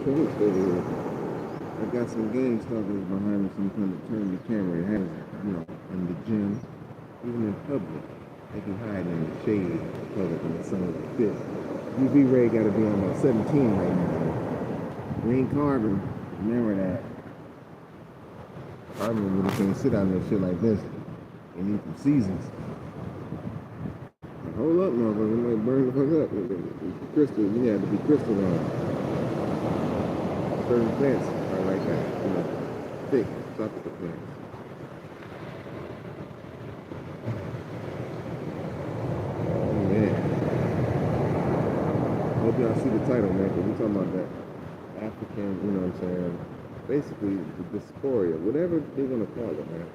coach over here. I got some gang stalkers behind me, some kind of turn the camera. It has, you know, in the gym, even in public. They can hide in the shade in public when the sun is like this. UV ray got to be on about 17 right now. We ain't Carter. Remember that. I remember when you can't sit out in that shit like this. You need some seasons. Hold up, motherfucker. You might burn the fuck up. Crystal, you have to be crystal on. Certain plants are like that. You know, thick, tropical plants. Oh, man. Hope y'all see the title, man, because we're talking about that African, you know what I'm saying? Basically, the dysphoria, whatever they want to call it, man.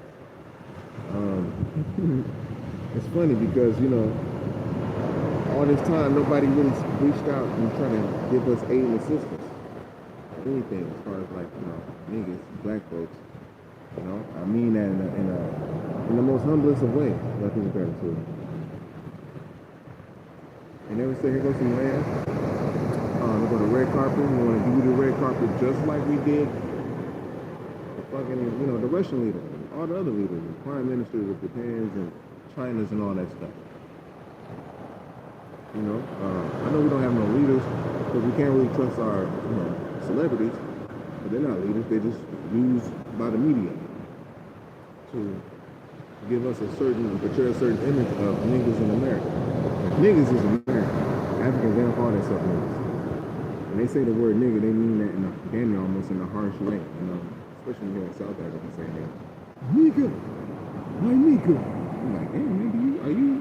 It's funny because, you know, all this time, nobody really reached out and tried to give us aid and assistance. Anything as far as like, you know, niggas, black folks. You know, I mean that in the most humblest of ways. Nothing compared to it. And they would say, here goes some land. They go to red carpet. We want to give you the red carpet just like we did the fucking, you know, the Russian leader, all the other leaders, the prime ministers of Japan's and China's and all that stuff. You know, I know we don't have no leaders, because we can't really trust our, you know, celebrities, but they're not leaders. They're just used by the media to give us a certain, portray a certain image of niggas in America. Like, niggas is America. Africans, they don't call themselves niggas. When they say the word nigga, they mean that in a, damn near almost in a harsh way, you know, especially here in South Africa, saying that, nigga, my nigga. I'm like, damn, nigga, are you?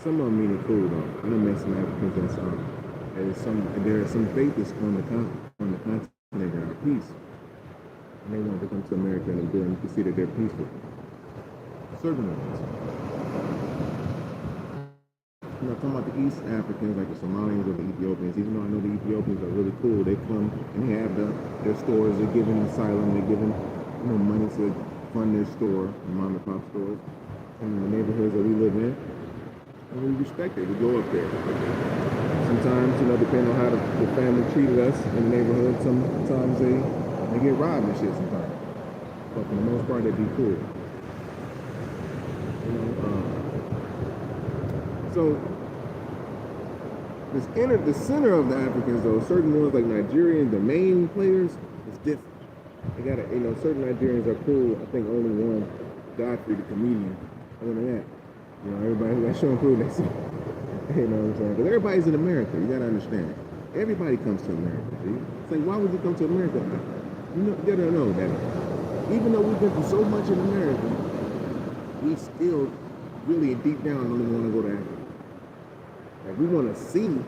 Some of them mean it cool though. I done met some Africans that's there is some faith that's on the continent that are peace. And they want to come to America and do it, and you can see that they're peaceful. Certain ones. You know, talking about the East Africans, like the Somalians or the Ethiopians, even though I know the Ethiopians are really cool, they come and they have their stores, they're giving asylum, they're giving, you know, money to fund their store, the mom and pop stores, in the neighborhoods that we live in. And we respect it. We go up there. Sometimes, you know, depending on how the family treated us in the neighborhood, sometimes they get robbed and shit sometimes. But for the most part, they be cool. You know, so the center of the Africans, though, certain ones like Nigerians, the main players, is different. They gotta, you know, certain Nigerians are cool. I think only one, Godfrey the comedian. Other than that, you know, everybody who got shown through, they say, you know what I'm saying? Because everybody's in America, you gotta understand. Everybody comes to America, see? It's like, why would you come to America? You know, you gotta know that even though we've been through so much in America, we still really deep down don't even want to go to Africa. Like, we want to see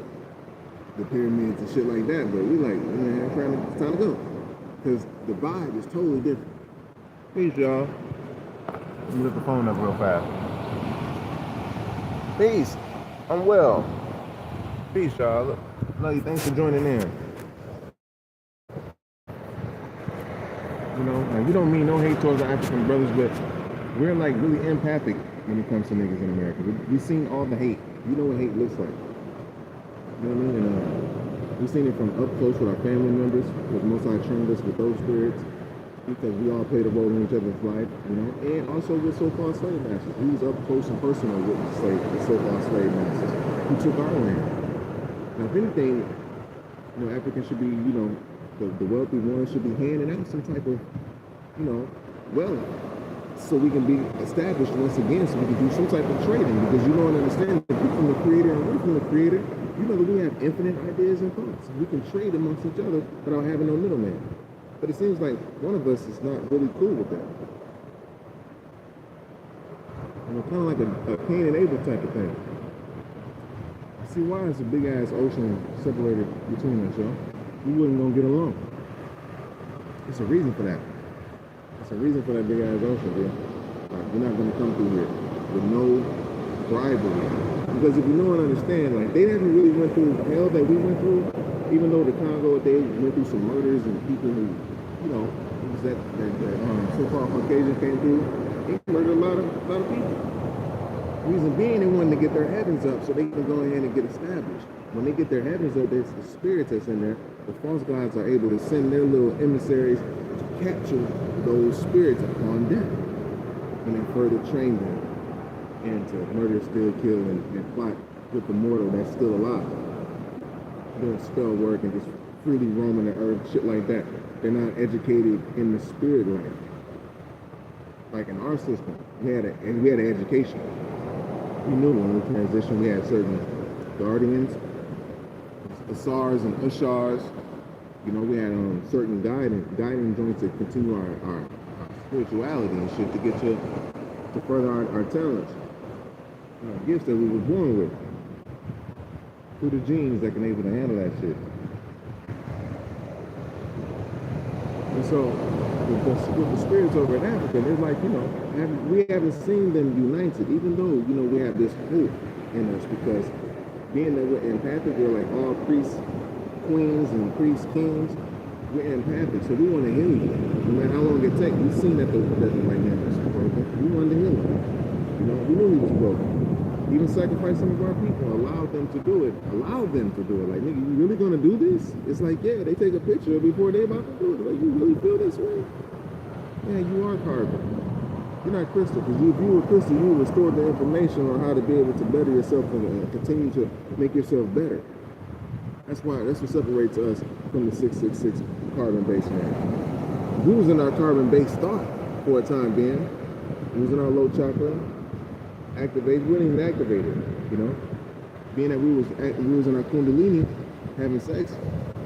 the pyramids and shit like that, but we like, man, it's time to go. Because the vibe is totally different. Peace, y'all. Let me lift the phone up real fast. Peace. I'm well. Peace, y'all. Love you. Thanks for joining in. You know, like, we don't mean no hate towards our African brothers, but we're like really empathic when it comes to niggas in America. We've seen all the hate. You know what hate looks like. You know what I mean? And we've seen it from up close with our family members, because most I trained us with those spirits, because we all played a role in each other's life, you know, and also with so-called slave masters. We was up close and personal with the so-called slave masters who took our land. Now, if anything, you know, Africans should be, you know, the wealthy ones should be handing out some type of, you know, wealth, so we can be established once again, so we can do some type of trading, because you don't understand, if you're from the creator and we're from the creator, you know that we have infinite ideas and thoughts. We can trade amongst each other without having no middleman. But it seems like one of us is not really cool with that. You know, kind of like a Cain and Abel type of thing. See, why is a big ass ocean separated between us, y'all? We wouldn't gonna get along. There's a reason for that. There's a reason for that big ass ocean, bro. Like, we're not gonna come through here with no bribery. Because if you know and understand, like, they haven't really went through hell that we went through. Even though the Congo, they went through some murders and people who, you know, it was that so-called Caucasian came through, they murdered a lot of people. Reason being, they wanted to get their heavens up so they can go ahead and get established. when they get their heavens up, there's the spirits that's in there. The false gods are able to send their little emissaries to capture those spirits upon death, and then further train them and to murder, steal, kill, and plot with the mortal that's still alive, doing spell work and just freely roaming the earth, shit like that. They're not educated in the spirit life. Like in our system, we had an education. We knew when we transitioned, we had certain guardians, Asars and Ushars. You know, we had certain guiding joints to continue our spirituality and shit, to get to further our talents, gifts that we were born with, through the genes that can able to handle that shit. And so with the spirits over in Africa, it's like, you know, we haven't seen them united, even though, you know, we have this hope in us, because being that we're empathic, we're like all priests, queens, and priests, kings, we're empathic, so we want to heal you. No matter how long it takes, we've seen that the white man was broken. We wanted to heal him. You know, we knew he was broken. Even sacrifice some of our people, allowed them to do it. Allowed them to do it. Like, nigga, you really gonna do this? It's like, yeah, they take a picture before they about to do it. Like, you really feel this way? Yeah, you are carbon. You're not crystal, because if you were crystal, you would restore the information on how to be able to better yourself and continue to make yourself better. That's what separates us from the 666 carbon-based man. We was in our carbon-based thought for a time being. We was in our low chakra, activated. We weren't even activated, you know. Being that we was in our kundalini, having sex,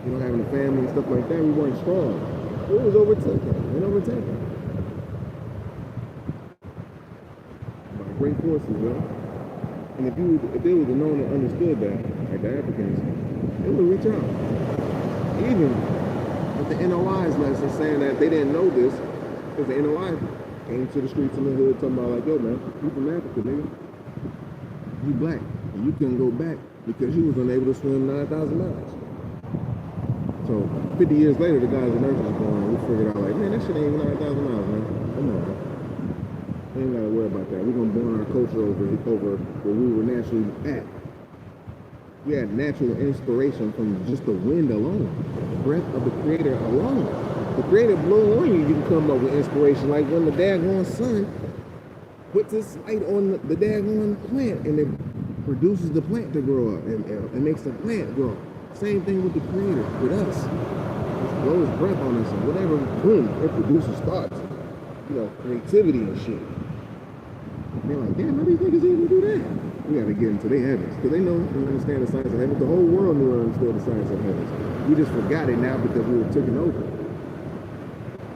you know, having a family and stuff like that, we weren't strong. It was overtaken. By great forces, right? And if they would have known and understood that, like the Africans, they would reach out. Even with the NOI's lesson saying that they didn't know this, because the NOI came to the streets in the hood talking about, like, yo, man, you from Africa, nigga. You black, and you couldn't go back because you was unable to swim 9,000 miles. So 50 years later, the guys and nurses are going, and we figured out, like, man, that shit ain't even 9,000 miles, man. Come on, man. We ain't gotta worry about that. We're gonna born our culture over where we were naturally at. We had natural inspiration from just the wind alone, the breath of the Creator alone. The Creator blow on you, you can come up with inspiration. Like when the daggone sun puts its light on the daggone plant, and it produces the plant to grow up, and makes the plant grow. Same thing with the Creator, with us. It blows breath on us, and whatever, boom, it produces thoughts, you know, creativity and shit. They're like, damn, how do you think it's able to do that? We gotta get into their heavens, because they know and understand the science of heavens. The whole world knew and understood the science of heavens. We just forgot it now because we were taken over.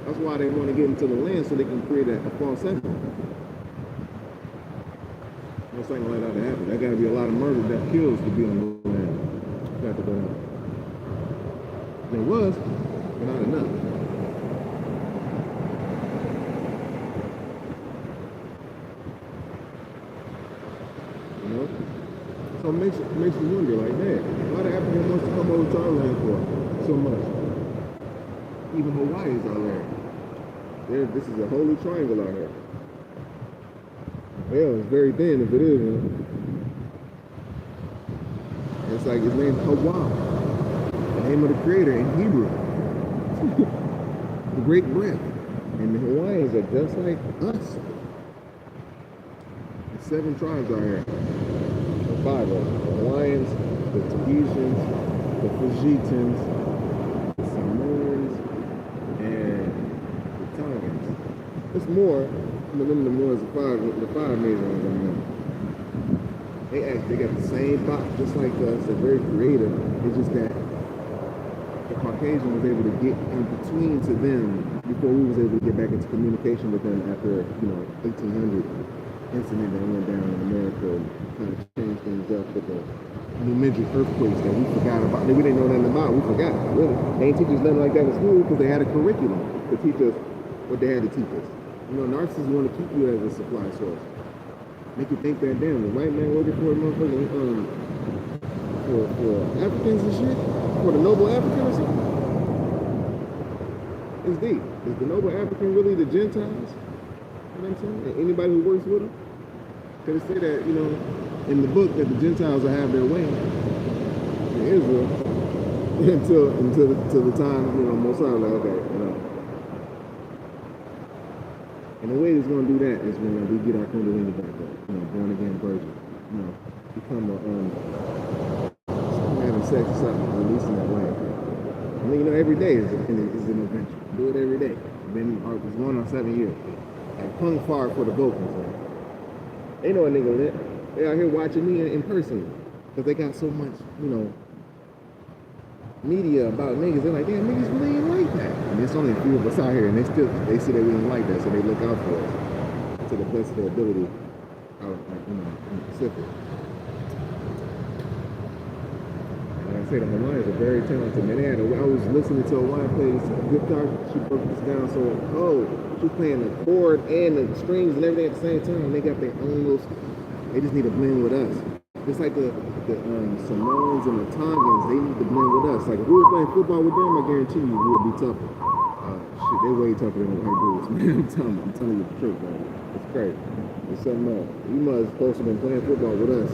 That's why they want to get into the land, so they can create a false heaven. That's not gonna let that happen. There gotta be a lot of murder that kills to be on the land. Got to go down. There was, but not enough. You know? So it makes you wonder, like, man, why the African wants to come over to our land for so much? Even Hawaii is our land. This is a holy triangle out here. Well, it's very thin if it is, man. It's like his name's Hawa, the name of the Creator in Hebrew. The great breath. And the Hawaiians are just like us. There's 7 tribes out here. Or 5 of them. The Hawaiians, the Tahitians, the Fujitans, the Samoans, and the Tongans. There's more. The more is the 5 major ones I know. They got the same thought, just like us. They're very creative. It's just that the Caucasian was able to get in between to them before we was able to get back into communication with them after, 1800 incident that went down in America and kind of changed things up with the New Midget earthquakes that we forgot about. We didn't know nothing about. We forgot, really. They didn't teach us nothing like that in school because they had a curriculum to teach us what they had to teach us. Narcissists want to keep you as a supply source. Make you think that, damn, the white man working for a motherfucker, for Africans and shit? For the noble African or something? It's deep. Is the noble African really the Gentiles? You know what I'm saying? And anybody who works with them? Because they say that, in the book that the Gentiles will have their way. Israel until the time, you know, most like, okay, you know. And the way it's going to do that is when we get our Kundalini back up, you know, born again virgin, you know, become having sex or something, releasing that land. I mean, you know, every day is an adventure. Do it every day. It's going on 7 years. And hung far for the Vulcans, man. They know a nigga lit. They out here watching me in person. Because they got so much, you know, media about niggas. They're like, damn, niggas really ain't like that. And there's only a few of us out here, and they see that we ain't like that, so they look out for us to the best of their ability out, like, you know, in the Pacific. Like I say, the Hawaiians are very talented. Man, I was listening to a Hawaiian play this guitar. She broke this down so, she's playing the chord and the strings and everything at the same time. They got their own little, they just need to blend with us. Just like the Samoans and the Tongans, they need to blend with us. Like if we were playing football with them, I guarantee you we would be tougher. Shit, they're way tougher than the white dudes, man. I'm telling you the truth, man. It's crazy. It's something else. You must supposed to have been playing football with us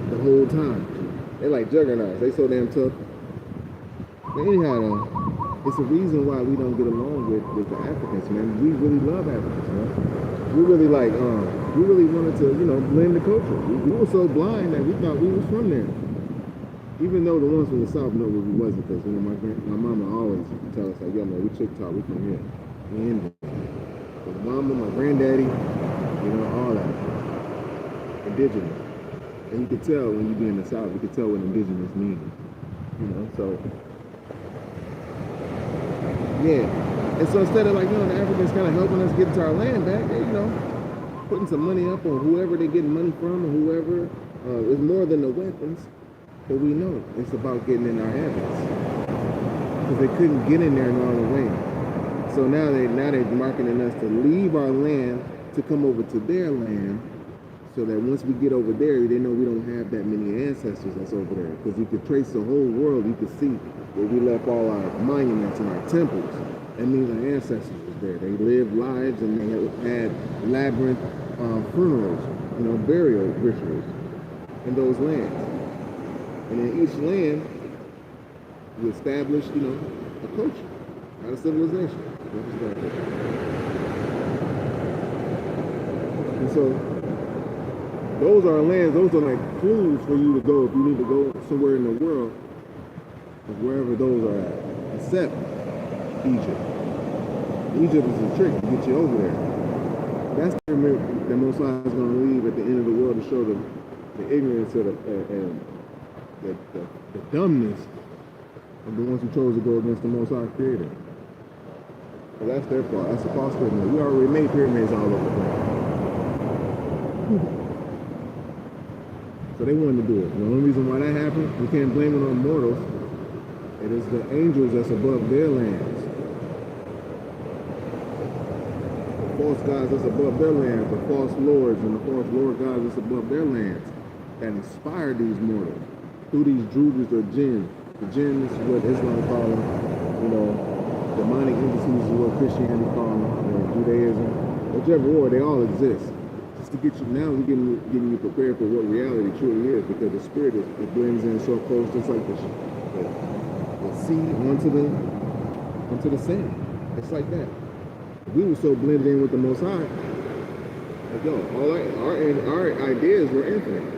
the whole time. They're like juggernauts. They so damn tough. But anyhow, though, it's a reason why we don't get along with the Africans, man. We really love Africans, man. We really like, we really wanted to, you know, blend the culture. We were so blind that we thought we was from there. Even though the ones from the South know we wasn't, because, you know, my mama always used to tell us, like, yo, man, we CHOCTAW, we from here. We Indian. But the mama, my granddaddy, you know, all that. Indigenous. And you could tell when you be in the South, you could tell what indigenous means. You know, so, yeah. And so instead of like, you know, the Africans kind of helping us get into our land back, they, you know, putting some money up on whoever they're getting money from or whoever, it's more than the weapons. But we know it's about getting in our habits. Because they couldn't get in there in all the way. So now they're marketing us to leave our land to come over to their land, so that once we get over there, they know we don't have that many ancestors that's over there. Because you could trace the whole world, you could see where we left all our monuments and our temples. That means our ancestors was there. They lived lives and they had labyrinth funerals, you know, burial rituals in those lands. And in each land, we established, you know, a culture, not a civilization. And so, those are lands, those are like clues for you to go if you need to go somewhere in the world, wherever those are at, except Egypt. Egypt is a trick to get you over there. That's the pyramid that Most High is going to leave at the end of the world to show the ignorance of and the dumbness of the ones who chose to go against the Most High Creator. So that's their fault. That's a false pyramid. We already made pyramids all over the place. So they wanted to do it. And the only reason why that happened, we can't blame it on mortals. It is the angels that's above their lands. The false gods that's above their lands, the false lords and the false lord gods that's above their lands that inspired these mortals through these druids or jinn. The jinn is what Islam calls them, you know, demonic entities is what Christianity calls them, or Judaism, whichever war, they all exist. Just to get you, now we're getting you prepared for what reality truly is, because the spirit, it blends in so close, just like the sea onto the sand. It's like that. We were so blended in with the Most High. Like, yo, our ideas were infinite.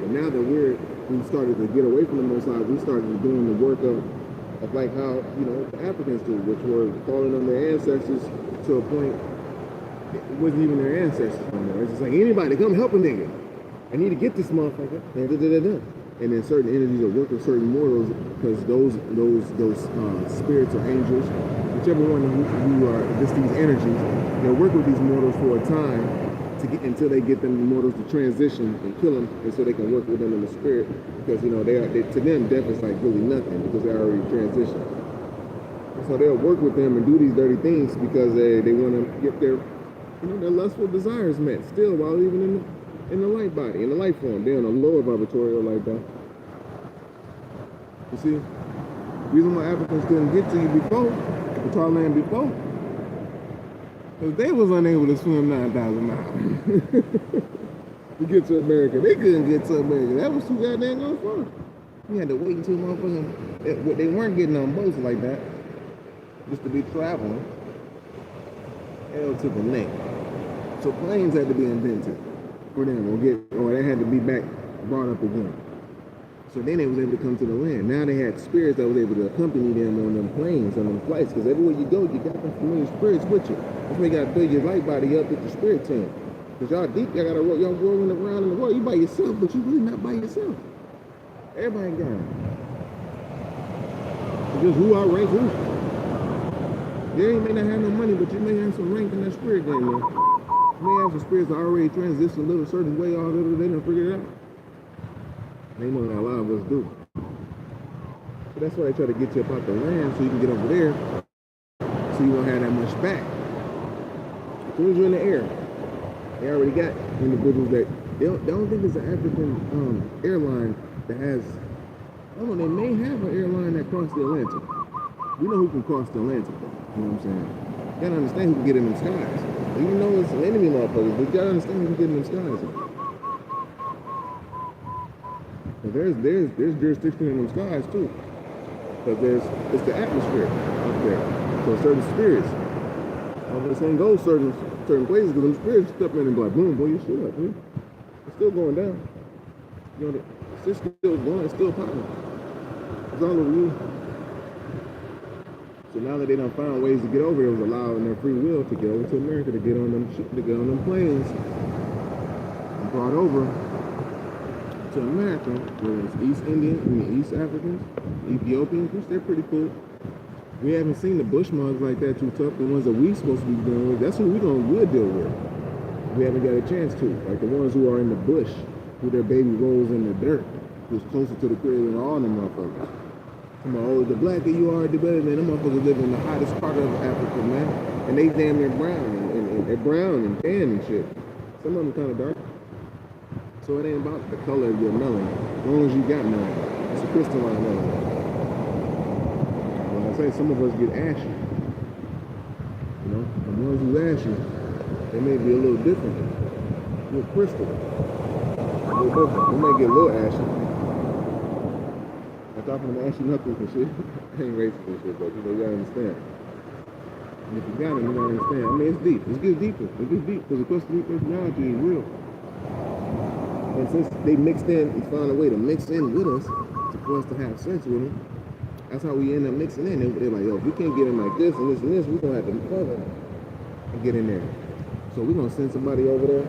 But now that we started to get away from the Most High, we started doing the work of like how, you know, the Africans do, which were calling on their ancestors to a point. It wasn't even their ancestors anymore. It's just like, anybody come help a nigga. I need to get this motherfucker. And then certain energies are working certain mortals, because those spirits or angels, whichever one who are just these energies, they'll work with these mortals for a time to get until they get them mortals to transition and kill them, and so they can work with them in the spirit, because, you know, to them death is like really nothing, because they already transitioned. So they'll work with them and do these dirty things because they want to get their, you know, their lustful desires met still, while even in the light body, in the light form. They're in a lower vibratorial like that. You see, the reason why Africans couldn't get to you before, the tar land before, because they was unable to swim 9,000 miles to get to America. They couldn't get to America. That was too goddamn far. We had to wait until motherfucking, they weren't getting on boats like that, just to be traveling. Hell took a neck. So planes had to be invented for them, or they had to be brought up again. So then they was able to come to the land. Now they had spirits that was able to accompany them on them planes, on them flights, because everywhere you go, you got them familiar spirits with you. That's why you gotta build your light body up with your spirit team. Because y'all deep, y'all rolling around in the world. You by yourself, but you really not by yourself. Everybody got it. It's just who outrank who. Yeah, you may not have no money, but you may have some rank in that spirit game, man. You may have some spirits that already transition a little certain way, all that they done figure it out. They know that a lot of us do. But that's why they try to get you up out the land so you can get over there, so you won't have that much back. As soon as you're in the air, they already got individuals that they don't think it's an African airline that has. Oh, they may have an airline that crossed the Atlantic. We know who can cross the Atlantic, though. You know what I'm saying? You gotta understand who can get in them skies. Even though it's some enemy motherfuckers, but you gotta understand who can get in them skies. But there's jurisdiction in them skies too. Because it's the atmosphere up there. So certain spirits. All this ain't go certain places because them spirits step in and be like, boom, boy, you shit up, man. It's still going down. You know, it's still going, it's still popping. It's all over you. So now that they done found ways to get over, it was allowing their free will to get over to America, to get on them planes and brought over to America, where it's East Indian, East Africans, Ethiopians, which they're pretty cool. We haven't seen the Bushmans like that too tough. The ones that we supposed to be dealing with, that's who we'll deal with. We haven't got a chance to. Like the ones who are in the bush, who their baby rolls in the dirt, who's closer to the crib than all them motherfuckers. Come on, oh, the blacker you are, the better. Man, them motherfuckers live in the hottest part of Africa, man. And they damn near brown, and they're brown and tan and shit. Some of them kind of dark. So it ain't about the color of your melanin, as long as you got melanin. It's a crystalline melanin. When I say some of us get ashy, you know, the ones who's ashy, they may be a little different. You're crystal. A little different. We may get a little ashy. I'm talking about ashy knuckles and shit. I ain't racist and shit, but you know, you gotta understand. And if you got it, you gotta understand. I mean, it's deep. It gets deeper. It gets deep because the crystal personality is real. And since they mixed in, we found a way to mix in with us, for us to have sex with them, that's how we end up mixing in. They're like, yo, if we can't get in like this and this and this, we're going to have to cover and get in there. So we're going to send somebody over there.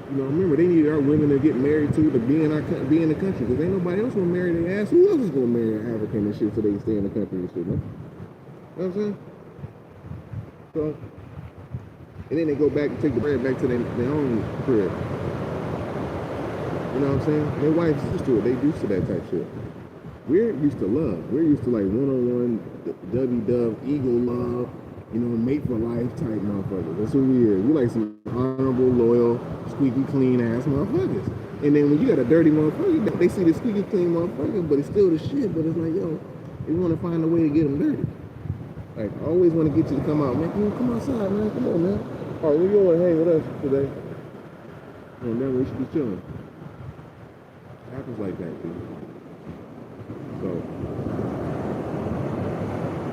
You know, remember, they need our women to get married to be in the country, because ain't nobody else going to marry their ass. Who else is going to marry an African and shit so they can stay in the country and shit, man? You know what I'm saying? So, and then they go back and take the bread back to their own crib. You know what I'm saying? Their wives used to it. They used to that type shit. We're used to love. We're used to like one-on-one, dovey-dove, eagle love, you know, mate for life type motherfuckers. That's who we is. We like some honorable, loyal, squeaky clean ass motherfuckers. And then when you got a dirty motherfucker, they see the squeaky clean motherfucker, but it's still the shit. But it's like, yo, we want to find a way to get them dirty. Like, I always want to get you to come out, man. Come outside, man. Come on, man. All right, we going to hang with us today. And then we should be chilling. Happens like that, dude. So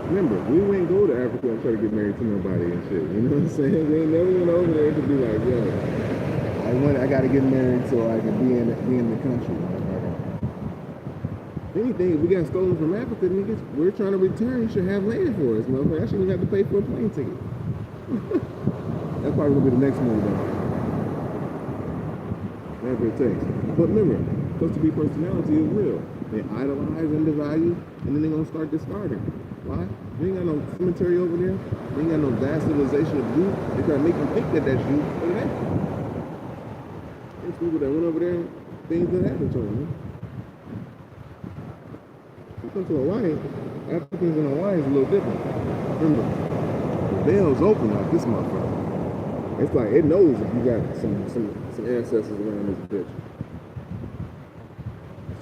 remember, we ain't go to Africa and try to get married to nobody and shit. You know what I'm saying? We ain't never went over there to be like, yo, I gotta get married so I can be in the country. If anything, if we got stolen from Africa, niggas, we're trying to return. You should have land for us, motherfucker. I shouldn't have to pay for a plane ticket. That's probably gonna be the next move, though. Whatever it takes. But remember, supposed to be personality is real. They idolize and devalue, and then they're gonna start discarding. Why? You ain't got no cemetery over there. You ain't got no vast civilization of you. They try to make you think that that's you, but it ain't. There's people that went over there, things that happened to them. Man. When you come to Hawaii, Africans in Hawaii is a little different. Remember, the veil's open like this motherfucker. It's like it knows if you got some ancestors around this bitch.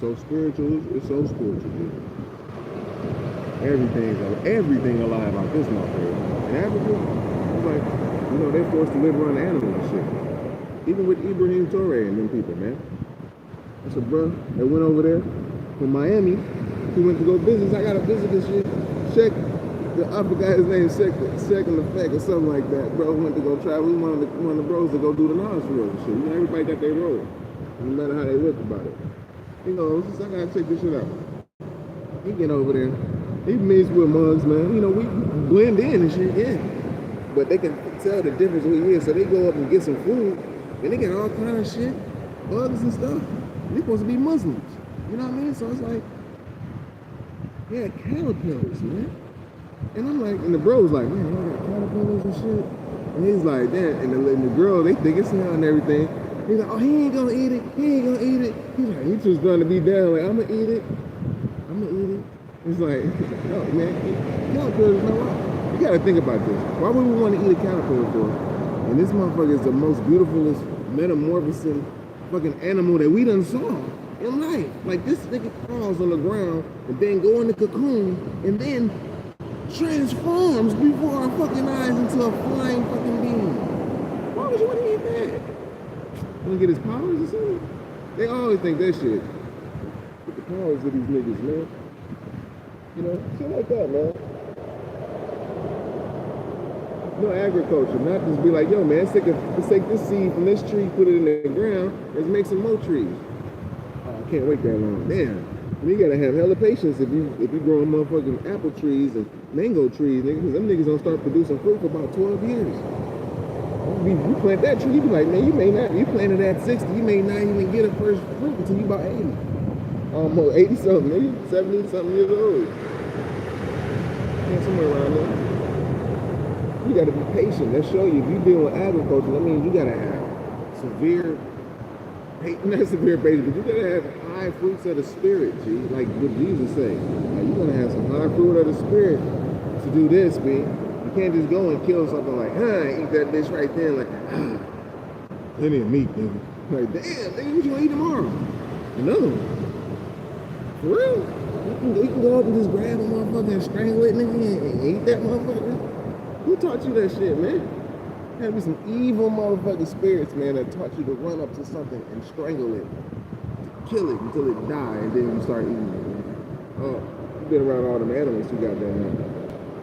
So spiritual, it's so spiritual, dude. Everything alive out this motherfucker. In Africa, it's like, you know, they're forced to live around animals and shit. Even with Ibrahim Torre and them people, man. That's a bro that went over there from Miami. He went to go visit. I gotta visit this shit. Check. I forgot his name, second effect or something like that. Bro went to go travel. He one of the bros to go do the Nashville and shit. You know, everybody got their role, no matter how they look about it. He goes, I gotta check this shit out. He get over there. He meets with mugs, man. You know, we blend in and shit, yeah. But they can tell the difference who he is. So they go up and get some food, and they get all kind of shit, bugs and stuff. They're supposed to be Muslims. You know what I mean? So it's like, yeah, caterpillars, man. And I'm like, and the bro's like, man, I got caterpillars and shit. And he's like, damn. And the girl, they think it's hell and everything. He's like, oh, he ain't gonna eat it. He ain't gonna eat it. He's like, he's just trying to be down. Like, I'm gonna eat it. I'm gonna eat it. It's like, no, man, caterpillars, no why. You gotta think about this. Why would we want to eat a caterpillar for? And this motherfucker is the most beautifulest metamorphosing fucking animal that we done saw in life. Like, this nigga crawls on the ground and then go in the cocoon and then transforms before our fucking eyes into a flying fucking being. Why would you want to eat that? Want to get his powers or something? They always think that shit. Get the powers of these niggas, man. You know, shit like that, man. No agriculture, not just be like, yo, man, let's take this seed from this tree, put it in the ground, let's make some more trees. Oh, I can't wait that long. Damn. You gotta have hella patience if you growing motherfucking apple trees and mango trees, nigga, because them niggas don't start producing fruit for about 12 years. You plant that tree, you be like, man, you planted at 60, you may not even get a first fruit until you about 80. Almost 80 something, nigga, 70 something years old. Yeah, somewhere around there. You gotta be patient. That show you, if you deal with agriculture, that means you gotta have not severe patience, but you gotta have high fruits of the spirit, G. Like what Jesus say. Like, you're gonna have some high fruit of the spirit to do this, B. You can't just go and kill something like, eat that bitch right there, like, plenty of meat, nigga. Like, damn, nigga, what you gonna eat tomorrow? Another one. For real? You can go up and just grab a motherfucker and strangle it, nigga, and eat that motherfucker? Who taught you that shit, man? There be some evil motherfucking spirits, man, that taught you to run up to something and strangle it, kill it until it die, and then you start eating it, man. Oh, you've been around all them animals you got there now.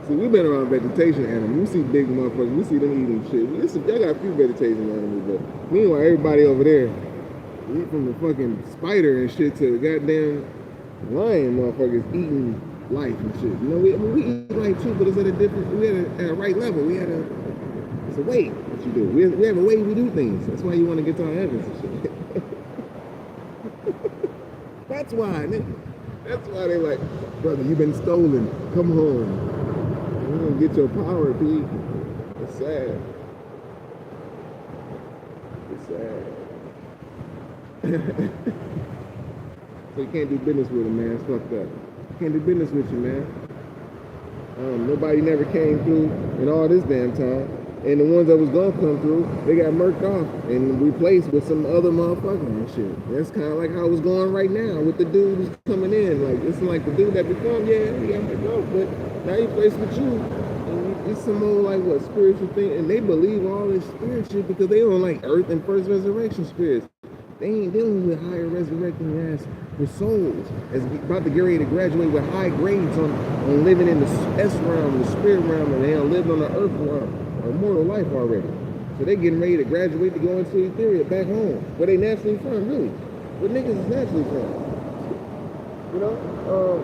See, we've been around vegetation animals. We see big motherfuckers, we see them eating shit. Listen, I got a few vegetation animals, but meanwhile, everybody over there, from the fucking spider and shit to the goddamn lion motherfuckers eating life and shit. You know, we eat life too, but it's at a right level. It's a way that you do. We have a way we do things. That's why you want to get to our heavens and shit. That's why, nigga. That's why they like, brother, you've been stolen. Come home. You're gonna get your power, P. It's sad. It's sad. So you can't do business with them, man. It's fucked up. Can't do business with you, man. Nobody never came through in all this damn time. And the ones that was gonna come through, they got murked off and replaced with some other motherfucker and shit. That's kind of like how it's going right now with the dude who's coming in. Like, it's like the dude that become, yeah, he got murked off, but now he placed with you. And it's some old, like, what, spiritual thing. And they believe all this spirit shit because they don't like earth and first resurrection spirits. They ain't dealing with higher resurrecting ass for souls. As about to get ready to graduate with high grades on living in the S realm, the spirit realm, and they don't live on the earth realm. Immortal life already. So they getting ready to graduate to go into Etheria back home. Where they naturally from, really. Where niggas is naturally from. You know?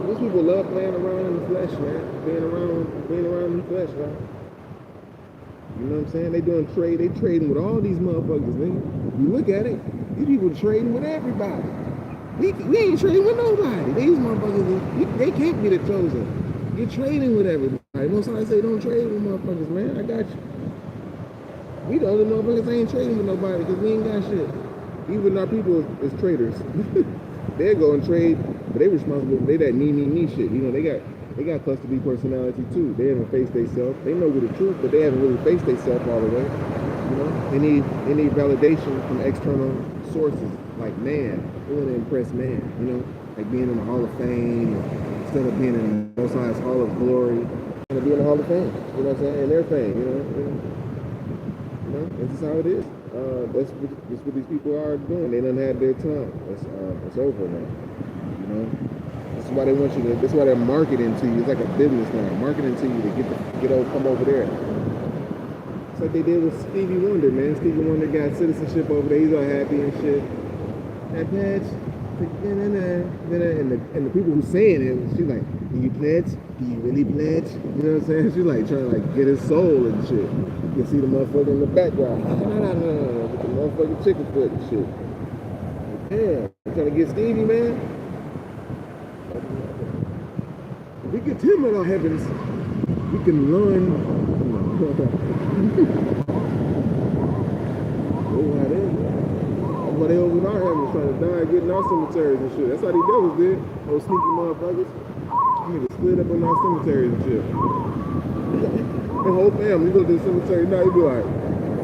These people love playing around in the flesh, man. Being around in the flesh, man. You know what I'm saying? They trading with all these motherfuckers, nigga. You look at it, these people trading with everybody. We ain't trading with nobody. These motherfuckers, they can't be the chosen. You're trading with everybody. Most I say don't trade with motherfuckers, man. I got you. We the only motherfuckers ain't trading with nobody because we ain't got shit. Even our people is traders. They go and trade, but they responsible. They that me shit. You know, they got cluster B personality too. They haven't faced themselves. They know with the truth, but they haven't really faced themselves all the way. You know, they need validation from external sources like man. They want to impress man. You know, like being in the Hall of Fame instead of being in the Most High's Hall of Glory. To be in the Hall of Fame, you know what I'm saying? And their fame, you know, this is how it is. That's what these people are doing. They done had their time. It's over now, you know. why they want you to. That's why they're marketing to you. It's like a business now, marketing to you to come over there. It's like they did with Stevie Wonder, man. Stevie Wonder got citizenship over there. He's all happy and shit. That pledge, and the people who saying it, she's like, do you pledge? Do you really pledge? You know what I'm saying? She's like trying to like get his soul and shit. You can see the motherfucker in the background. No, with the motherfucking chicken foot and shit. Damn, I'm trying to get Stevie, man. If we get him in our heavens, we can learn. That's why they over in our heavens trying to die, getting our cemeteries and shit. That's how these devils did. Those sneaky motherfuckers. Niggas split up on our cemeteries and shit. The whole family, you go to the cemetery now, you be like,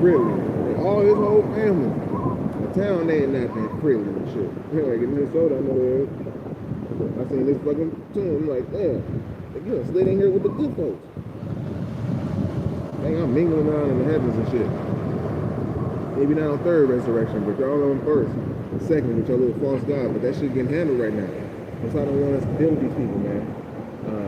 really? All his whole family. The town they ain't that friendly and shit. Like in Minnesota, I know there is. I seen this fucking tomb, I'm like, damn, you done slid in here with the good folks. Dang, I'm mingling around in the heavens and shit. Maybe not on third resurrection, but y'all on first. And second, with your little false god, but that shit getting handled right now. That's why I don't want us to deal with these people, man.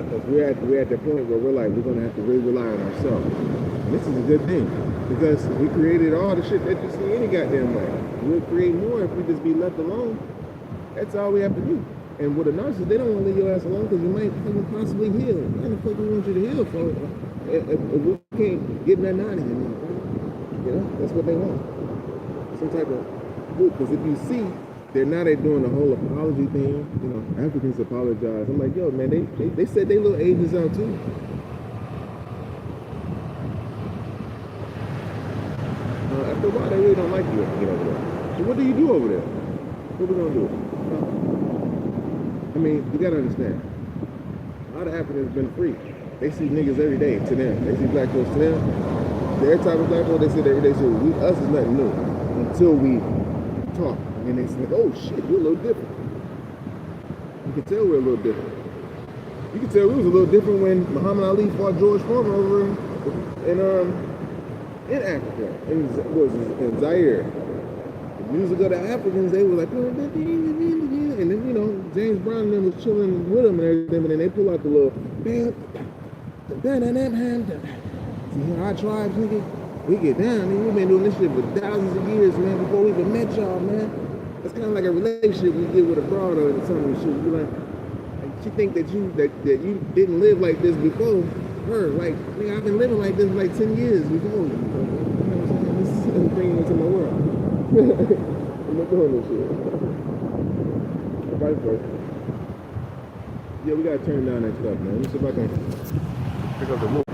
Because we're at that point where we're like, we're going to have to really rely on ourselves. And this is a good thing, because we created all the shit that you see any goddamn way. We'll create more if we just be left alone. That's all we have to do. And with a narcissist, they don't want to leave your ass alone because you might possibly heal. Why the fuck we want you to heal for? If we can't get nothing out of you, you know, that's what they want. Some type of good. Because if you see, they're now doing the whole apology thing. You know, Africans apologize. I'm like, yo, man, they said they little agents out too. After a while, they really don't like you if you get over there. So what do you do over there? What we gonna do? I mean, you gotta understand. A lot of Africans have been free. They see niggas every day to them. They see black folks to them. Their type of black folks, they see it every day. So us is nothing new until we talk. And they say, oh shit, we're a little different. You can tell we're a little different. You can tell we was a little different when Muhammad Ali fought George Foreman over in Africa, in Zaire. The music of the Africans, they were like, oh, and then, you know, James Brown and them was chilling with them and everything, but then they pull out the little, see, our tribes, nigga, we get down, nigga, we've been doing this shit for thousands of years, man, before we even met y'all, man. It's kind of like a relationship we get with a broad or something, shit. You're like, she think that you didn't live like this before her. Like, nigga, I've been living like this for like 10 years before you. You know what I'm saying? This is bringing into my world. I'm not doing this shit. Right first. Yeah, we gotta turn down that stuff, man. Let me see if I can pick up the move.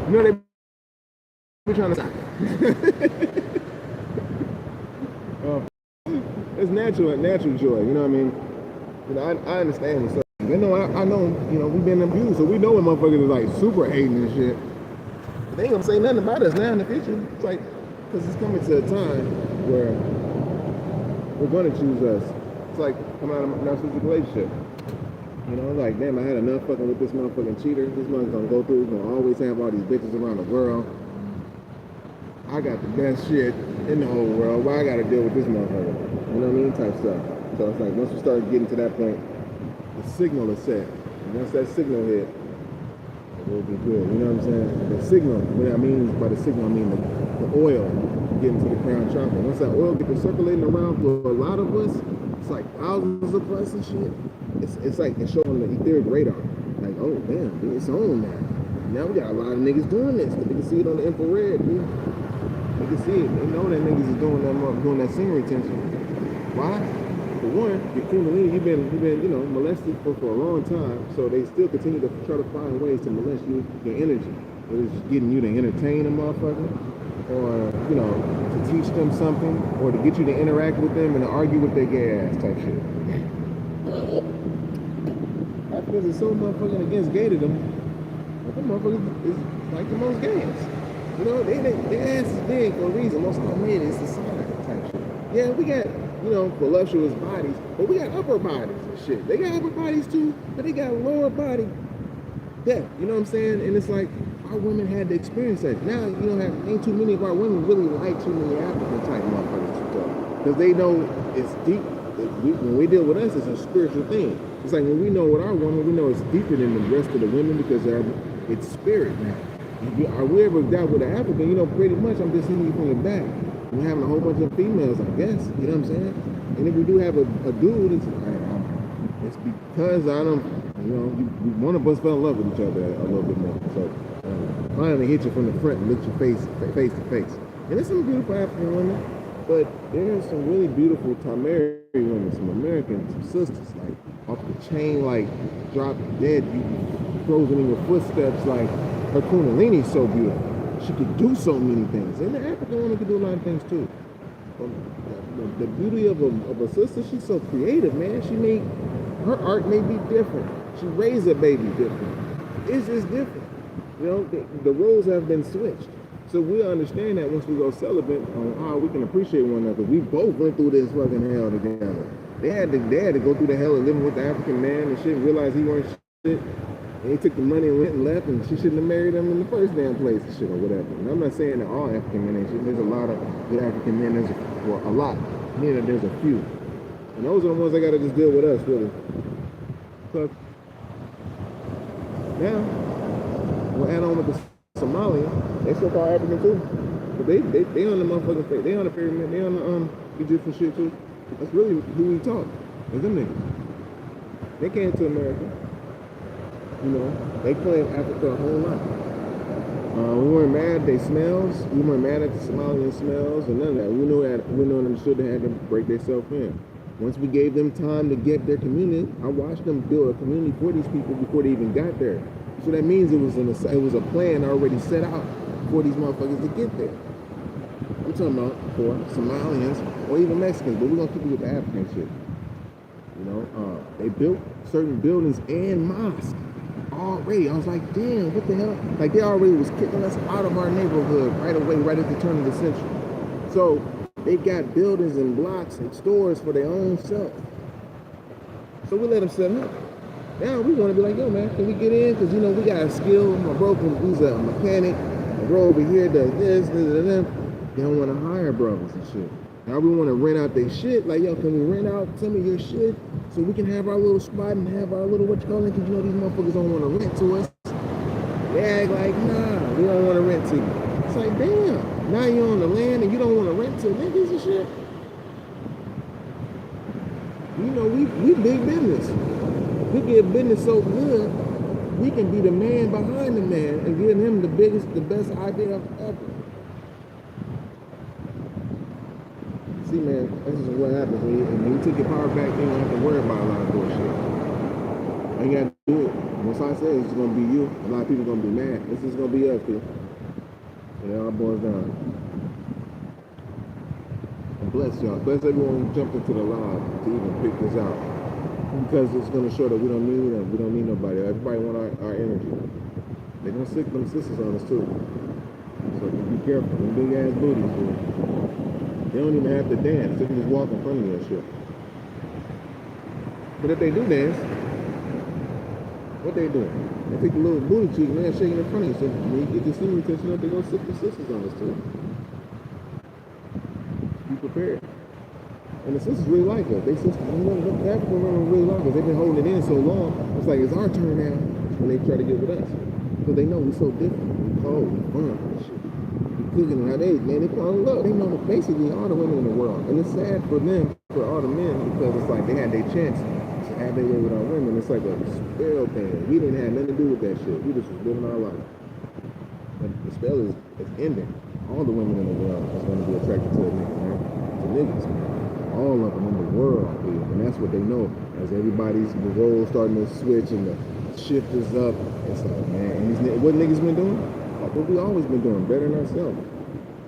You know they be trying to it's natural joy, you know what I mean? You know, I understand what's up. You know, I know, you know, we've been abused, so we know when motherfuckers is like super hating and shit. But they ain't gonna say nothing about us now in the future. It's like, because it's coming to a time where we're gonna choose us. It's like coming out of a narcissistic relationship. You know, like, damn, I had enough fucking with this motherfucking cheater. This motherfucker's gonna go through, he's gonna always have all these bitches around the world. I got the best shit in the whole world. Why I gotta deal with this motherfucker? You know what I mean? Type stuff. So it's like, once you start getting to that point, the signal is set. And once that signal hit, it will be good. You know what I'm saying? The signal, what I mean by the signal, I mean the oil getting to the crown chakra. Once that oil gets circulating around for a lot of us, it's like thousands of us and shit. It's like it's showing the etheric radar. Like, oh damn, dude, it's on now. Now we got a lot of niggas doing this. They can see it on the infrared, dude. They can see it. They know that niggas is doing that semen retention. Why? For one, your kundalini, you've been you know, molested for a long time, so they still continue to try to find ways to molest you, your energy. Whether it's just getting you to entertain a motherfucker, or, you know, to teach them something, or to get you to interact with them and to argue with their gay ass type shit. Because it's so motherfucking against gay to them, but them motherfuckers is like the most gays. You know, their ass is big for a reason. Most of them men is society type shit. Yeah, we got, you know, voluptuous bodies, but we got upper bodies and shit. They got upper bodies too, but they got lower body depth. You know what I'm saying? And it's like, our women had to experience that. Now, you know, ain't too many of our women really like too many African type motherfuckers, because they know it's deep. When we deal with us, it's a spiritual thing. It's like when we know what our woman, we know it's deeper than the rest of the women because it's spirit now. Are we ever dealt with an African? You know, pretty much I'm just hitting you from the back. We're having a whole bunch of females, I guess. You know what I'm saying? And if we do have a dude, it's because I don't, you know, one of us fell in love with each other a little bit more. So finally hit you from the front and lift your face to face. And there's some beautiful African women, but there's some really beautiful Tamari women, some American, some sisters, like off the chain, like drop dead, you frozen in your footsteps, like her Kundalini's so beautiful. She could do so many things. And the African woman could do a lot of things too. The beauty of a sister, she's so creative, man. Her art may be different. She raised a baby different. It's just different. You know, the roles have been switched. So we understand that once we go celibate on how we can appreciate one another. We both went through this fucking hell together. They had to go through the hell of living with the African man and shit, and realize he weren't shit. And he took the money and went and left, and she shouldn't have married him in the first damn place and shit or whatever. And I'm not saying that all African men ain't shit. There's a lot of good African men. There's a lot. Meaning there's a few. And those are the ones that gotta just deal with us, really. So now we'll add on with the Somalian. They so called African too. But they on the motherfucking face. They on the pyramid. They on the Egyptian shit too. That's really who we talk. Is them niggas. They came to America. You know, they claimed Africa a whole lot. We weren't mad at their smells. We weren't mad at the Somalian smells and none of that. We knew and understood they had to break themselves in. Once we gave them time to get their community, I watched them build a community for these people before they even got there. So that means it was a plan already set out for these motherfuckers to get there. I'm talking about for Somalians or even Mexicans, but we're gonna keep it with the African shit. You know, they built certain buildings and mosques already. I was like, damn, what the hell? Like they already was kicking us out of our neighborhood right away, right at the turn of the century. So they've got buildings and blocks and stores for their own self. So we let them set up. Now we want to be like, yo, man, can we get in? Because, you know, we got a skill. My broken, he's a mechanic. The bro over here does this, and them. They don't want to hire brothers and shit. Now we want to rent out their shit. Like, yo, can we rent out some of your shit so we can have our little spot and have our little, what you call it? Because, you know, these motherfuckers don't want to rent to us. They act like, nah, we don't want to rent to you. It's like, damn, now you're on the land and you don't want to rent to niggas and shit. You know, we big business. We get business so good, we can be the man behind the man and give him the best idea ever. See, man, this is what happens when you take your power back. You don't have to worry about a lot of bullshit. You gotta do it. Once I say it's gonna be you, a lot of people gonna be mad. This is gonna be us, people. And it all boils down. And bless y'all. Bless everyone who jumped into the live to even pick this out. Because it's gonna show that we don't need them. We don't need nobody. Everybody want our energy. They're gonna stick them sisters on us too. So be careful. Them big ass booties, dude. They don't even have to dance. They can just walk in front of you and shit. But if they do dance, what they doing? They take the little booty cheek and they're shaking in front of you. So when you get the senior attention up, they're gonna stick the sisters on us too. Be prepared. And the sisters really like us. They sisters, you know, the African women really like us. They've been holding it in so long. It's like it's our turn now when they try to get with us. Because they know we're so different. We cold, we fun, and shit. Cooking and how they fall in love. They know that basically all the women in the world. And it's sad for them, for all the men, because it's like they had their chance to have their way with our women. It's like a spell thing. We didn't have nothing to do with that shit. We just was living our life. But the spell is ending. All the women in the world is going to be attracted to a nigga, man. To niggas, man. All of them in the world, dude. And that's what they know. As everybody's the roles starting to switch and the shift is up, it's like, man, and what niggas been doing? What we always been doing, better than ourselves,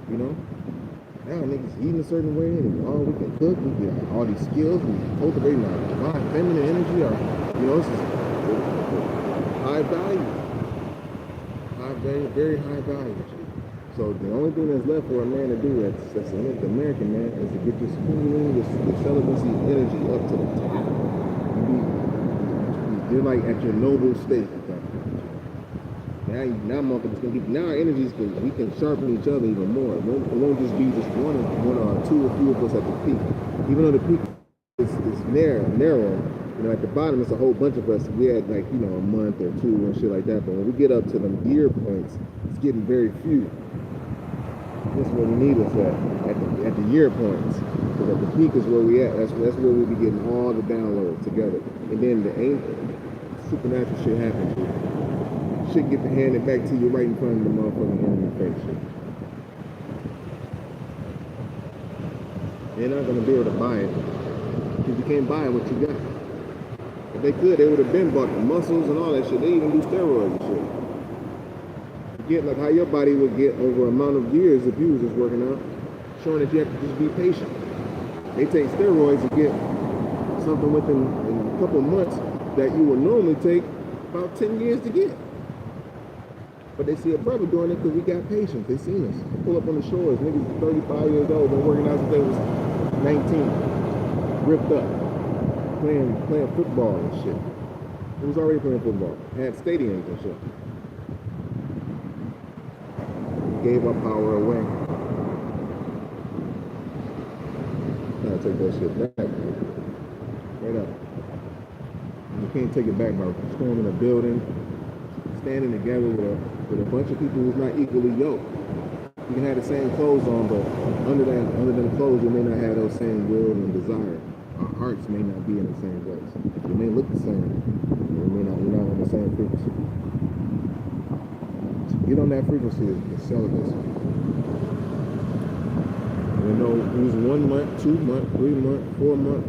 you know? Now niggas eating a certain way, and we can cook, we get all these skills, we cultivating our divine feminine energy, you know, this is high value, very high value. So the only thing that's left for a man to do, that's the American man, is to get this kundalini, this celibacy energy up to the top. You're like at your noble state. Now motherfuckers can now our energies we can sharpen each other even more. It won't just be just one or two or few of us at the peak. Even though the peak is narrow, You know, at the bottom, it's a whole bunch of us. We had like, you know, a month or two and shit like that. But when we get up to them year points, it's getting very few. This is where we need us at the year points. So that the peak is where we at. That's where we'll be getting all the downloads together. And then the supernatural shit happens. Shit get handed back to you right in front of the motherfucking enemy face. Shit. They're not gonna be able to buy it because you can't buy what you got. If they could, they would have been bought the muscles and all that shit. They even do steroids and shit. Forget like how your body would get over an amount of years if you was just working out, showing that you have to just be patient. They take steroids to get something within a couple months that you would normally take about 10 years to get. But they see a brother doing it because we got patience. They seen us. Pull up on the shores. Niggas 35 years old, been working out since they was 19. Ripped up. Playing football and shit. He was already playing football. Had stadiums and shit. Gave our power away. Gotta take that shit back. Right up. You can't take it back by storming a building, standing together with a bunch of people who's not equally yoked. You can have the same clothes on, but under them clothes, you may not have those same will and desire. Our hearts may not be in the same place. They may look the same. We're not on the same frequency. So get on that frequency of celibacy. You know, use 1 month, 2 month, 3 month, 4 month.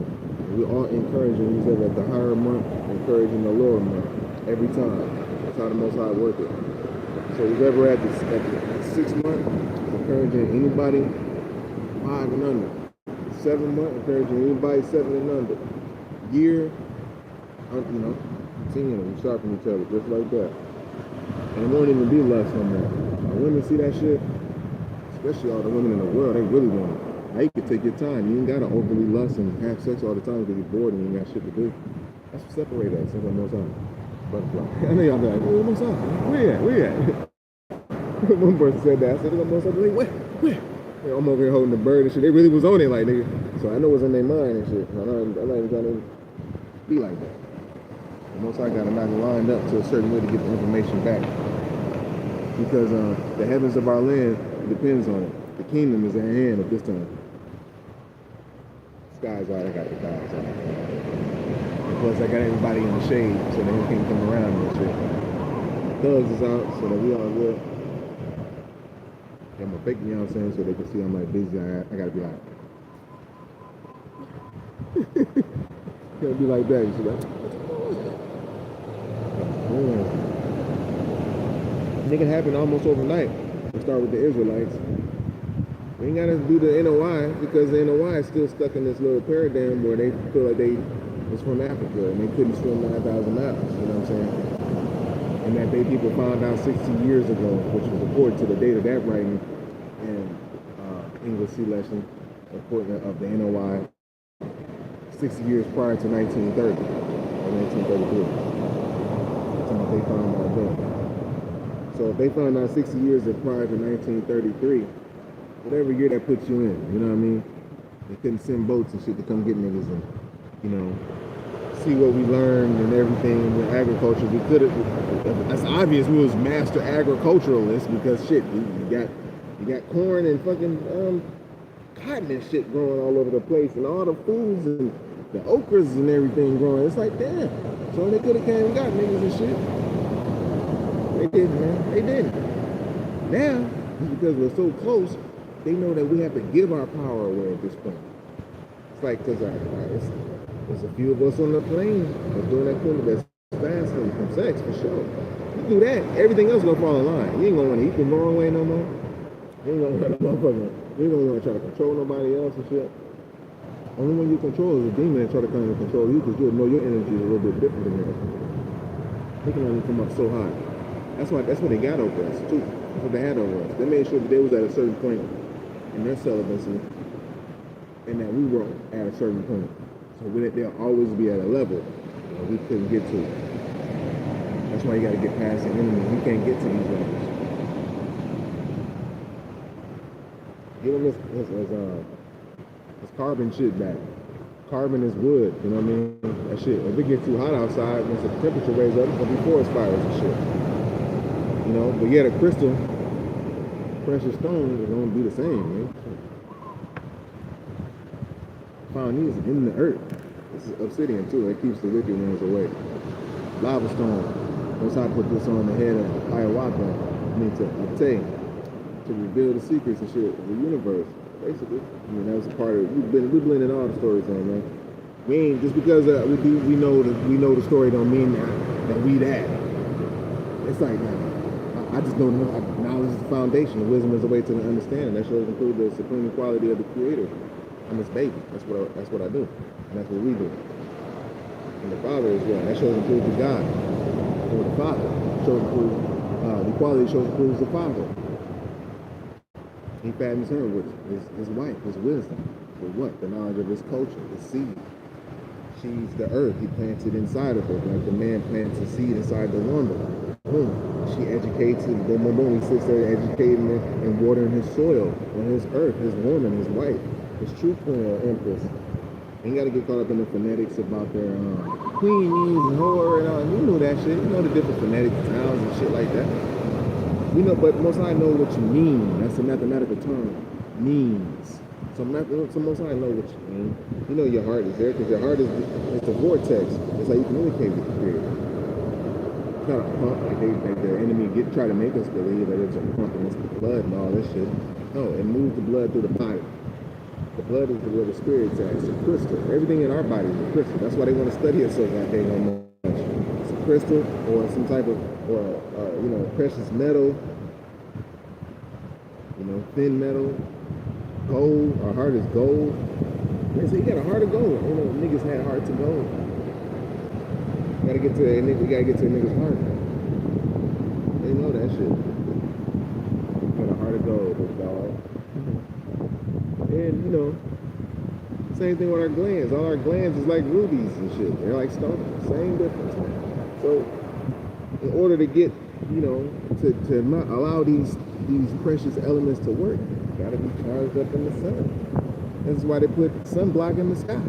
We all encouraging, we said at the higher month, encouraging the lower month every time. That's how the Most High work it. So whoever at the 6 month, encouraging anybody 5 and under. 7 month, encouraging anybody 7 and under. Year, you know, 10, we start from each other just like that. And it won't even be lust no more. Women see that shit, especially all the women in the world, they really want it. Now you can take your time. You ain't gotta overly lust and have sex all the time because you're bored and you ain't got shit to do. That's what separates us. That's what most time. Butterfly. I know y'all be like, where most time? Where at? One person said that. I said, most time. Like, where? I'm over here holding the bird and shit. They really was on it, like, nigga. So I know what's in their mind and shit. I'm not even trying to be like that. The most I gotta knock it lined up to a certain way to get the information back. Because the heavens of our land depends on it. The kingdom is at hand at this time. Sky's out, I got the clouds out. And plus I got everybody in the shade so they can't come around and shit. Thugs is out so that we all good. Got my bacon, you know what I'm saying, so they can see I'm like busy. I gotta be like gotta be like that. She's like, it can happen almost overnight. We start with the Israelites. We ain't gotta do the NOI because the NOI is still stuck in this little paradigm where they feel like they was from Africa and they couldn't swim 9,000 miles, you know what I'm saying? And that they people found out 60 years ago, which was according to the date of that writing and English C lesson, according of the NOI, 60 years prior to 1930 or 1933. That's what they found out then. So if they found out 60 years prior to 1933, whatever year that puts you in, you know what I mean? They couldn't send boats and shit to come get niggas and, you know, see what we learned and everything with agriculture. We could have, that's obvious we was master agriculturalists because shit, you got corn and fucking cotton and shit growing all over the place and all the foods and the okras and everything growing. It's like, damn. So they could have came and got niggas and shit. They didn't, man. They didn't. Now, because we're so close, they know that we have to give our power away at this point. It's like, because there's a few of us on the plane that's doing that thing that's fasting from sex, for sure. You do that, everything else gonna fall in line. You ain't gonna want to eat the wrong way no more. You ain't gonna want to motherfucker. You ain't gonna want to try to control nobody else and shit. Only one you control is a demon that try to come and control you because you'll know your energy is a little bit different than theirs. They can only come up so high. That's what they got over us too. That's what they had over us. They made sure that they was at a certain point in their celibacy and that we were at a certain point. So they'll always be at a level that we couldn't get to. That's why you got to get past the enemy. We can't get to these levels. Give them this carbon shit back. Carbon is wood, you know what I mean? That shit, if it gets too hot outside, once the temperature raises up, it's gonna be forest fires and shit. You know, but yeah, the crystal, precious stone is gonna be the same, man. Found these in the earth. This is obsidian too, it keeps the wicked ones away. Lava stone. Most I put this on the head of ayahuasca, I mean to obtain, to reveal the secrets and shit of the universe. Basically, I mean that was a part of we blending all the stories on, man. We ain't just because we know the story don't mean that we that. It's like I just don't know. Knowledge is the foundation. Wisdom is the way to the understanding. That shows include the supreme equality of the Creator and His baby. That's what I do, and that's what we do. And the Father is one. That shows includes the God or the Father. Shows includes the equality. Shows includes the Father. He fattens her with his wife, his wisdom. With what? The knowledge of his culture, his seed. She's the earth. He plants it inside of her, like the man plants a seed inside the woman. Boom. She educates it. The woman, he sits there educating it and watering his soil on his earth, his woman, his wife, his true queen or empress. Ain't got to get caught up in the phonetics about their queen means and whore and all. You know that shit. You know the different phonetic sounds and shit like that. You know, but most I know what you mean. That's a mathematical term. Means. So most I know what you mean. You know your heart is there because your heart is a vortex. It's how you communicate with the Creator. It's not a pump like their enemy try to make us believe that it's a pump and it's the blood and all this shit. No, it moves the blood through the body. The blood is where the spirit's at. It's a crystal. Everything in our body is a crystal. That's why they want to study it so goddamn much. It's a crystal or some type of precious metal, thin metal, gold. Our heart is gold. They say you got a heart of gold. Niggas had hearts of gold. We gotta get to a nigga's heart. They know that shit. Got a heart of gold, big dog. And same thing with our glands. All our glands is like rubies and shit. They're like stones. Same difference, man. So in order to get to not allow these precious elements to work, gotta be charged up in the sun. That's why they put sunblock in the sky.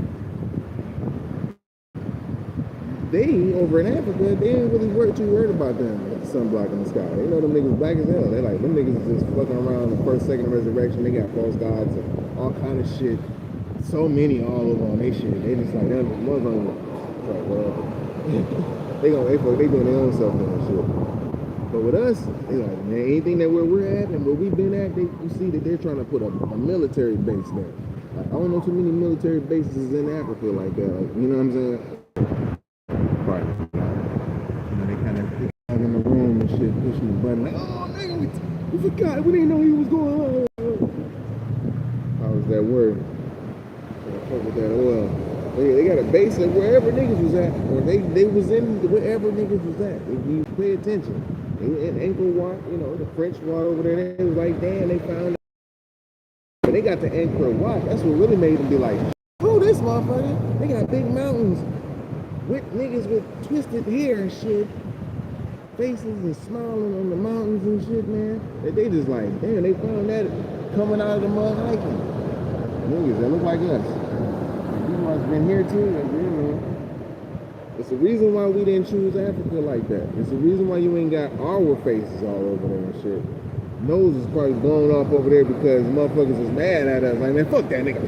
They over in Africa, they ain't really too worried about them sunblock in the sky. They know them niggas black as hell. They like them niggas just fucking around the first, second resurrection. They got false gods and all kind of shit. So many all over on they shit. They just like them motherfuckers. Like, well, they doing their own stuff and shit. But with us, they like, man, anything that we're at and where we've been at, you see that they're trying to put a military base there. Like, I don't know too many military bases in Africa like that. Like, you know what I'm saying? Right. They kind of out in the room and shit, pushing the button like, oh nigga, we forgot, we didn't know he was going on. How was that word? Fuck with that oil. They got a base at wherever niggas was at, or they was in wherever niggas was at. If you pay attention. In Angkor Wat, the French Water over there, they was like, damn, they found it. But they got to Angkor Wat. That's what really made them be like, oh, this motherfucker. They got big mountains with niggas with twisted hair and shit. Faces and smiling on the mountains and shit, man. They just like, damn, they found that coming out of the mud hiking. Niggas that look like us. You must have been here too, man. It's the reason why we didn't choose Africa like that. It's the reason why you ain't got our faces all over there and shit. Nose is probably blown off over there because motherfuckers was mad at us. Like, man, fuck that nigga.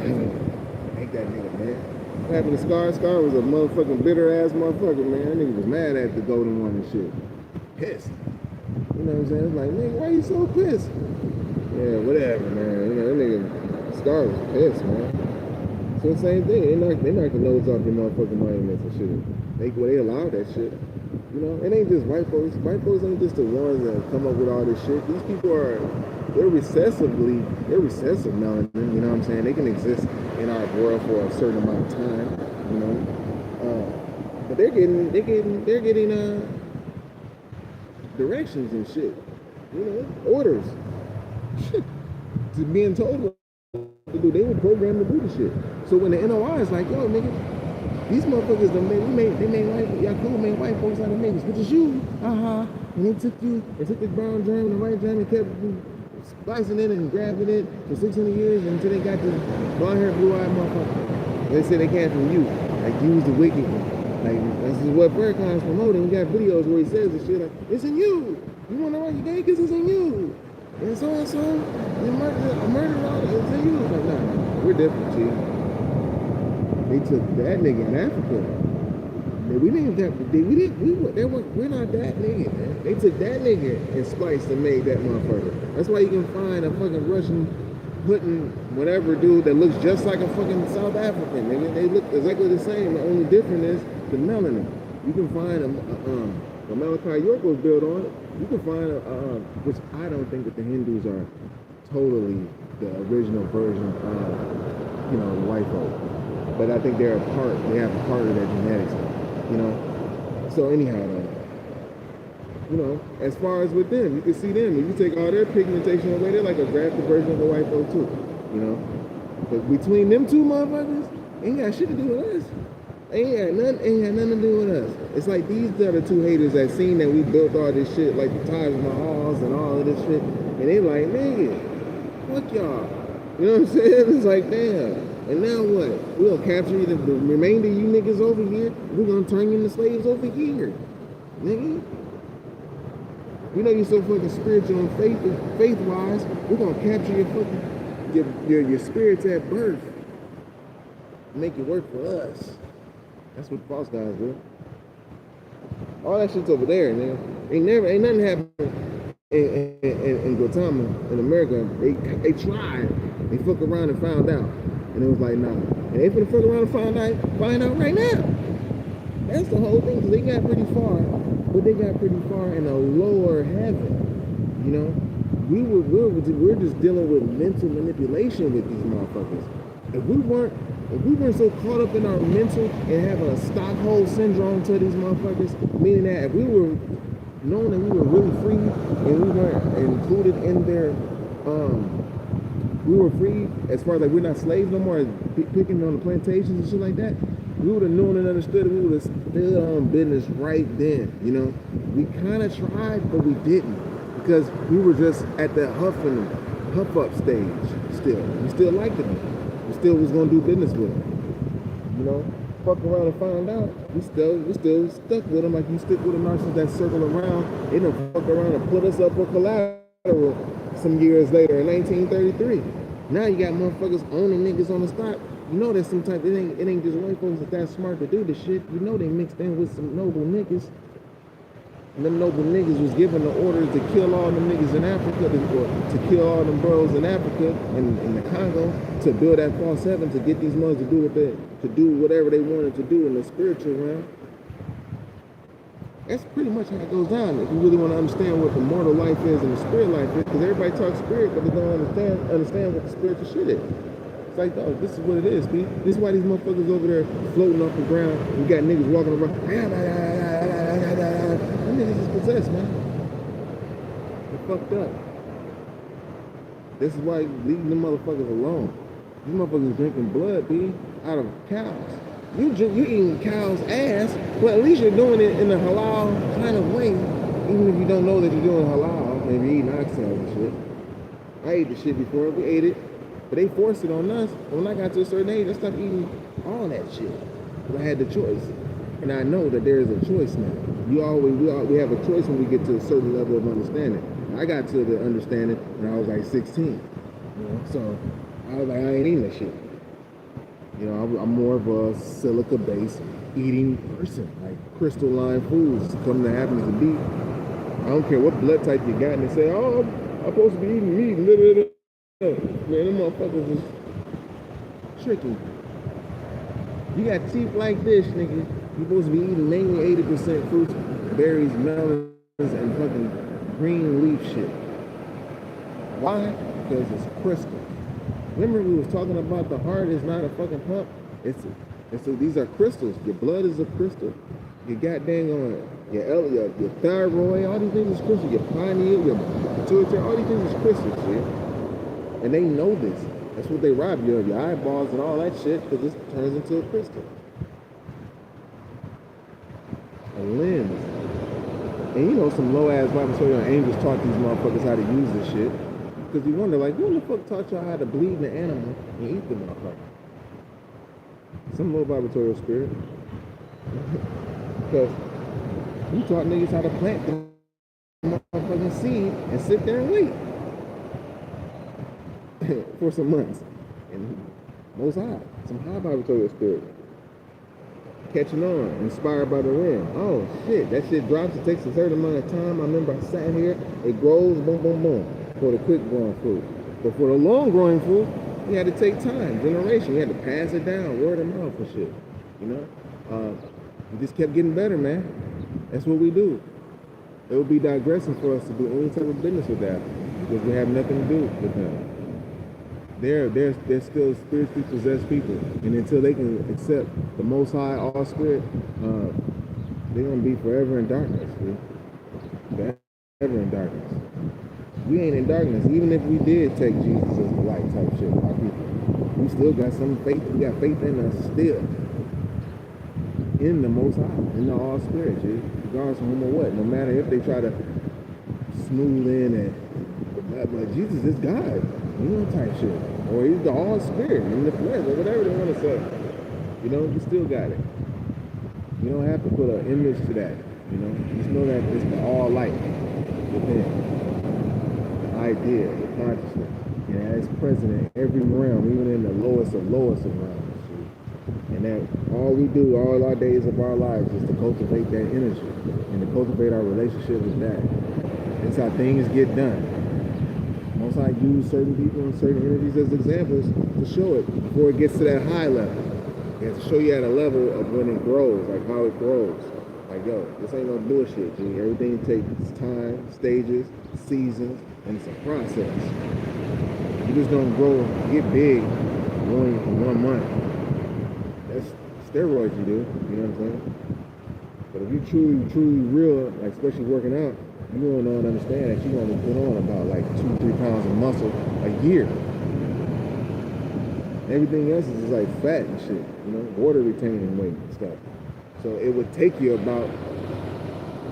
Ain't that nigga, man. What happened to Scar? Scar was a motherfucking bitter ass motherfucker, man. That nigga was mad at the golden one and shit. Pissed. You know what I'm saying? It's like, nigga, why you so pissed? Yeah, whatever, man. That nigga Scar was pissed, man. So the same thing. They knock the nose off your motherfucking monuments and shit. They allow that shit. It ain't just white folks. White folks ain't just the ones that come up with all this shit. These people they're recessive melanin, you know what I'm saying? They can exist in our world for a certain amount of time, but they're getting directions and shit, orders. To being told what to do, they were programmed to do the shit. So when the NOI is like, yo, nigga, these motherfuckers Yakubu made white folks out of niggas, which is you, and they took the brown germ and the white germ and kept splicing it and grabbing it for 600 years until they got this blonde hair, blue eyed motherfucker. They say they came from you. Like, use the wicked one. Like, this is what Farrakhan's promoting. We got videos where he says this shit like, it's in you. You wanna know why you gay? Because it's in you. And so, you murdered all it's in you. Like, nah, we're different, G. They took that nigga in Africa. We're not that nigga, man. They took that nigga and spliced and made that motherfucker. That's why you can find a fucking Russian putting whatever dude that looks just like a fucking South African. They look exactly the same. The only difference is the melanin. You can find a Malachi York was built on it. You can find which I don't think that the Hindus are totally the original version of, you know, the white folk. But I think they're a part. They have a part of their genetics. You know, so anyhow, you know, as far as with them, you can see them. If you take all their pigmentation away, they're like a grafted version of the white folk too. You know, but between them two motherfuckers, ain't got shit to do with us. Ain't had nothing to do with us. It's like these are the two haters that seen that we built all this shit, like the Taj Mahals and all of this shit, and they like, nigga, fuck y'all. You know what I'm saying? It's like, damn. And now what? We'll capture you, the remainder of you niggas over here. We're gonna turn you into slaves over here, nigga. You know you're so fucking spiritual and faith-wise. We're gonna capture your fucking your spirits at birth. Make it work for us. That's what the false guys do. All that shit's over there, nigga. Ain't nothing happened in Guatemala, in America. They tried. They fuck around and found out. And it was like, nah. And they finna fuck around and find out right now. That's the whole thing, because they got pretty far, but they got pretty far in a lower heaven. You know? We're just dealing with mental manipulation with these motherfuckers. If we weren't so caught up in our mental and having a Stockholm syndrome to these motherfuckers, meaning that if we were knowing that we were really free and we weren't included in their we were free as far as like we're not slaves no more, picking on the plantations and shit like that, we would have known and understood, we would have stood on business right then, you know? We kind of tried, but we didn't, because we were just at the huff up stage still. We still liked them. We still was going to do business with them, you know? Fuck around and find out, we still stuck with them like you stick with a narcissist that circle around. They done fuck around and put us up for collateral some years later in 1933. Now you got motherfuckers owning niggas on the stock. You know that sometimes it ain't just white folks that smart to do this shit. You know they mixed in with some noble niggas. And them noble niggas was given the orders to kill all them niggas in Africa, to kill all them bros in Africa and in the Congo, to build that false heaven, to get these mothers to do whatever they wanted to do in the spiritual realm. That's pretty much how it goes down. If you really want to understand what the mortal life is and the spirit life is, because everybody talks spirit, but they don't understand what the spiritual shit is. It's like, oh, this is what it is, B. This is why these motherfuckers over there floating off the ground. We got niggas walking around. Them niggas is possessed, man. They're fucked up. This is why leaving them motherfuckers alone. These motherfuckers drinking blood, B, out of cows. You eating cow's ass, but at least you're doing it in a halal kind of way. Even if you don't know that you're doing halal, maybe you're eating oxtails and shit. I ate the shit before, we ate it, but they forced it on us. When I got to a certain age, I stopped eating all that shit. Because I had the choice. And I know that there is a choice now. We have a choice when we get to a certain level of understanding. I got to the understanding when I was like 16. You know? So I was like, I ain't eating that shit. You know, I'm more of a silica-based eating person, like crystalline foods come to happen to be. I don't care what blood type you got, and they say, oh, I'm supposed to be eating meat. Man, them motherfuckers is tricky. You got teeth like this, nigga. You're supposed to be eating mainly 80% fruits, berries, melons, and fucking green leaf shit. Why? Because it's crystal. Remember we was talking about the heart is not a fucking pump? These are crystals. Your blood is a crystal. Your goddamn your thyroid, all these things is crystals. Your pineal, your pituitary, all these things is crystals, shit. And they know this. That's what they rob you of, your eyeballs and all that shit, because it turns into a crystal. A lens. And you know some low-ass Bible story on angels taught these motherfuckers how to use this shit. Because you wonder, like, who the fuck taught y'all how to bleed an animal and eat the motherfucker? some low vibratorial spirit. Because we taught niggas how to plant the motherfucking seed and sit there and wait for some months. And most high, some high vibratorial spirit. Catching on, inspired by the wind. Oh shit, that shit drops, it takes a certain amount of time. I remember I sat here, it grows, boom, boom, boom, for the quick growing fruit. But for the long growing fruit, you had to take time, generation. You had to pass it down, word of mouth and shit. You know? We just kept getting better, man. That's what we do. It would be digressing for us to do any type of business with that, because we have nothing to do with them. They're still spiritually possessed people, and until they can accept the Most High, all spirit, they're gonna be forever in darkness, dude. Forever in darkness. We ain't in darkness, even if we did take Jesus as the light type shit. Our people, we still got some faith. We got faith in us still, in the Most High, in the all spirit, dude. Regardless of whom or what, no matter if they try to smooth in and, but Jesus is God, you know, type shit. Or he's the all spirit in the flesh, or whatever they want to say. You know, you still got it. You don't have to put an image to that. You know, just know that it's the all light within. The idea, the consciousness. Yeah, it's present in every realm, even in the lowest of realms. And that all we do, all our days of our lives, is to cultivate that energy and to cultivate our relationship with that. That's how things get done. Once I use certain people and certain energies as examples to show it before it gets to that high level. It has to show you at a level of when it grows, like how it grows. Like, yo, this ain't no bullshit, G. Everything takes time, stages, seasons, and it's a process. You just don't grow, get big in 1 month. That's steroids you do, you know what I'm saying? But if you truly real, like especially working out, you don't know and understand that you only put on about like 2-3 pounds of muscle a year. Everything else is just like fat and shit, you know, water retaining weight and stuff. So it would take you about,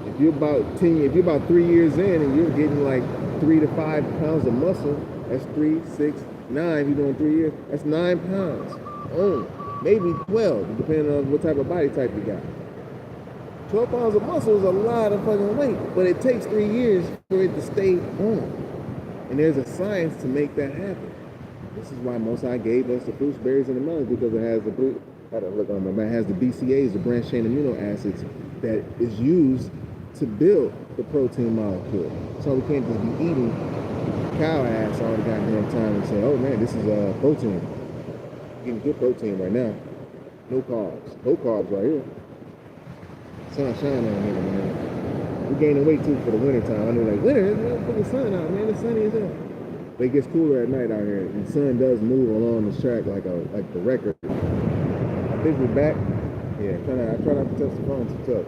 if you're about 3 years in and you're getting like 3 to 5 pounds of muscle, that's 3, 6, 9. If you're doing 3 years, that's 9 pounds. Oh, maybe 12, depending on what type of body type you got. 12 pounds of muscle is a lot of fucking weight, but it takes 3 years for it to stay on. And there's a science to make that happen. This is why Most High gave us the fruits, berries, and the melons, because it has it has the BCAAs, the branched chain amino acids, that is used to build the protein molecule. So we can't just be eating cow ass all the goddamn time and say, oh man, this is protein. You're getting good protein right now. No carbs. No carbs right here. Sun shining on here, man. We're gaining weight too for the winter time. I know, like, winter, it's fucking sun out, man. It's sunny as hell. But it gets cooler at night out here. And the sun does move along the track like the record. I think we're back. Yeah, I try not to touch the phone too tough.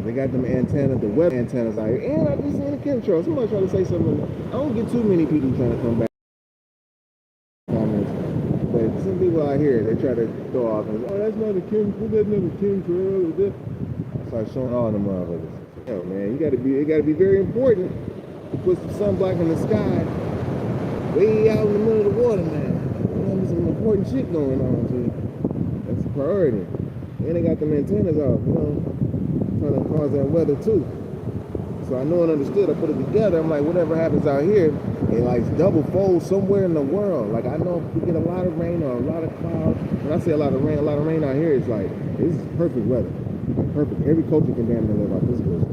They got them antennas, the web antennas out here. And I just seen the chemtrail. Somebody try to say something. I don't get too many people trying to come back. But some people out here, they try to throw off and, oh, that's not a chemtrail, that's not a chemtrail. I start showing all them motherfuckers. Yo, man, it gotta be very important to put some sunblock in the sky way out in the middle of the water, man. You know, there's some important shit going on, too. That's a priority. And they got them antennas off, you know, trying to cause that weather, too. So I know and understood. I put it together. I'm like, whatever happens out here, it like double fold somewhere in the world. Like I know if we get a lot of rain or a lot of clouds. When I say a lot of rain out here, it's like this is perfect weather. Like perfect. Every culture can damn near live out this bullshit.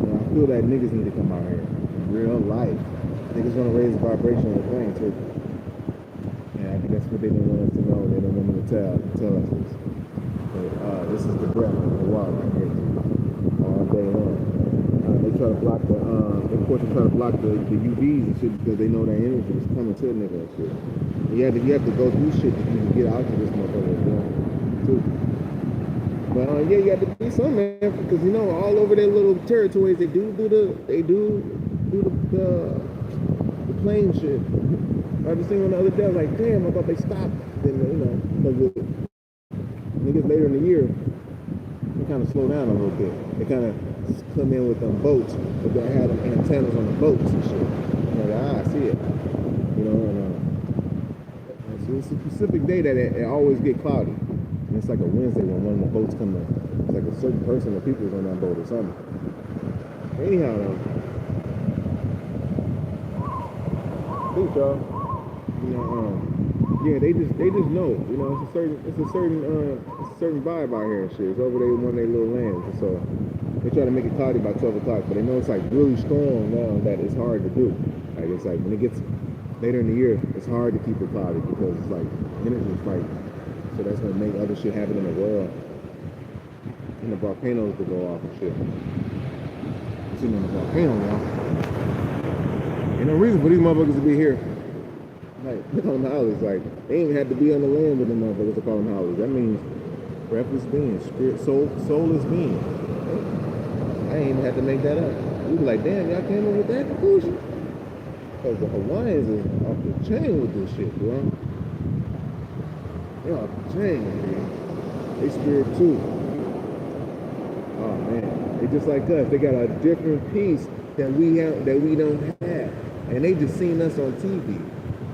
And I feel that niggas need to come out here in real life. Niggas want to raise the vibration of the plane too. And I think that's what they don't want us to know. They don't want me to tell us this. But this is the breath of the water right here all day long. They try to block of course they try to block the UVs and shit because they know that energy is coming to a nigga and shit. And you have to go through shit to even get out to this motherfucker, you know, too. But yeah, you have to be some, man, because you know all over their little territories they do the plane shit. I was thinking the other day, I was like, damn, I thought they stopped. Then you know, because niggas later in the year they kind of slow down a little bit. They kind of come in with them boats, but they had them antennas on the boats and shit. You know, I see it. You know, and it's a specific day that it always get cloudy. And it's like a Wednesday when one of the boats come in. It's like a certain person or people is on that boat or something. Anyhow, though. Peace, y'all. You know, yeah, they just know. You know, it's a certain vibe out here and shit. It's over there in one of their little lands, and so they try to make it cloudy by 12 o'clock, but they know it's like really strong now that it's hard to do. Like it's like when it gets later in the year, it's hard to keep it cloudy because it's like energy fight. So that's gonna make other shit happen in the world, and the volcanoes to go off and shit. Sitting on the volcano now. Ain't no reason for these motherfuckers to be here. Like, they call them howlers. Like, they ain't had to be on the land with them motherfuckers to call them howlers. That means breathless being, spirit, soulless being. I ain't even had to make that up. We be like, damn, y'all came up with that conclusion? Because the Hawaiians is off the chain with this shit, bro. They're off the chain, man. They spirit too. Oh man, they just like us. They got a different piece that we have that we don't have, and they just seen us on TV.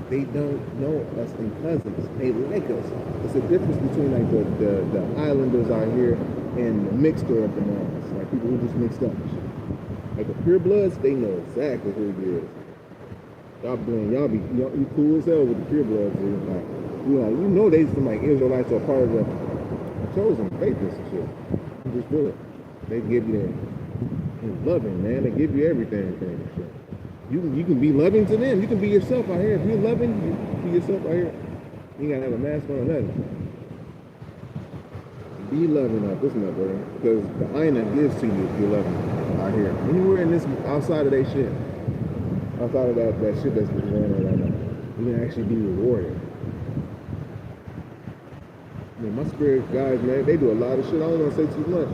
They don't know us in cousins. They like us. It's a difference between like the islanders out here and the mixture of the ones, like people who just mixed up. Like the pure bloods, they know exactly who it is. Y'all you cool as hell with the pure bloods. Like, you know they some like Israelites are part of the chosen faithless and shit. You just feel it. They give you that loving, man. They give you everything and shit. You can be loving to them. You can be yourself out here. If you're loving, you be yourself out here. You gotta have a mask on or nothing. Be loving out this motherfucker. Because the Aina gives to you if you're loving out here. Anywhere in this, outside of that shit. Outside of that shit that's been going on right now. You can actually be rewarded. Man, my spirit guys, man, they do a lot of shit. I don't want to say too much.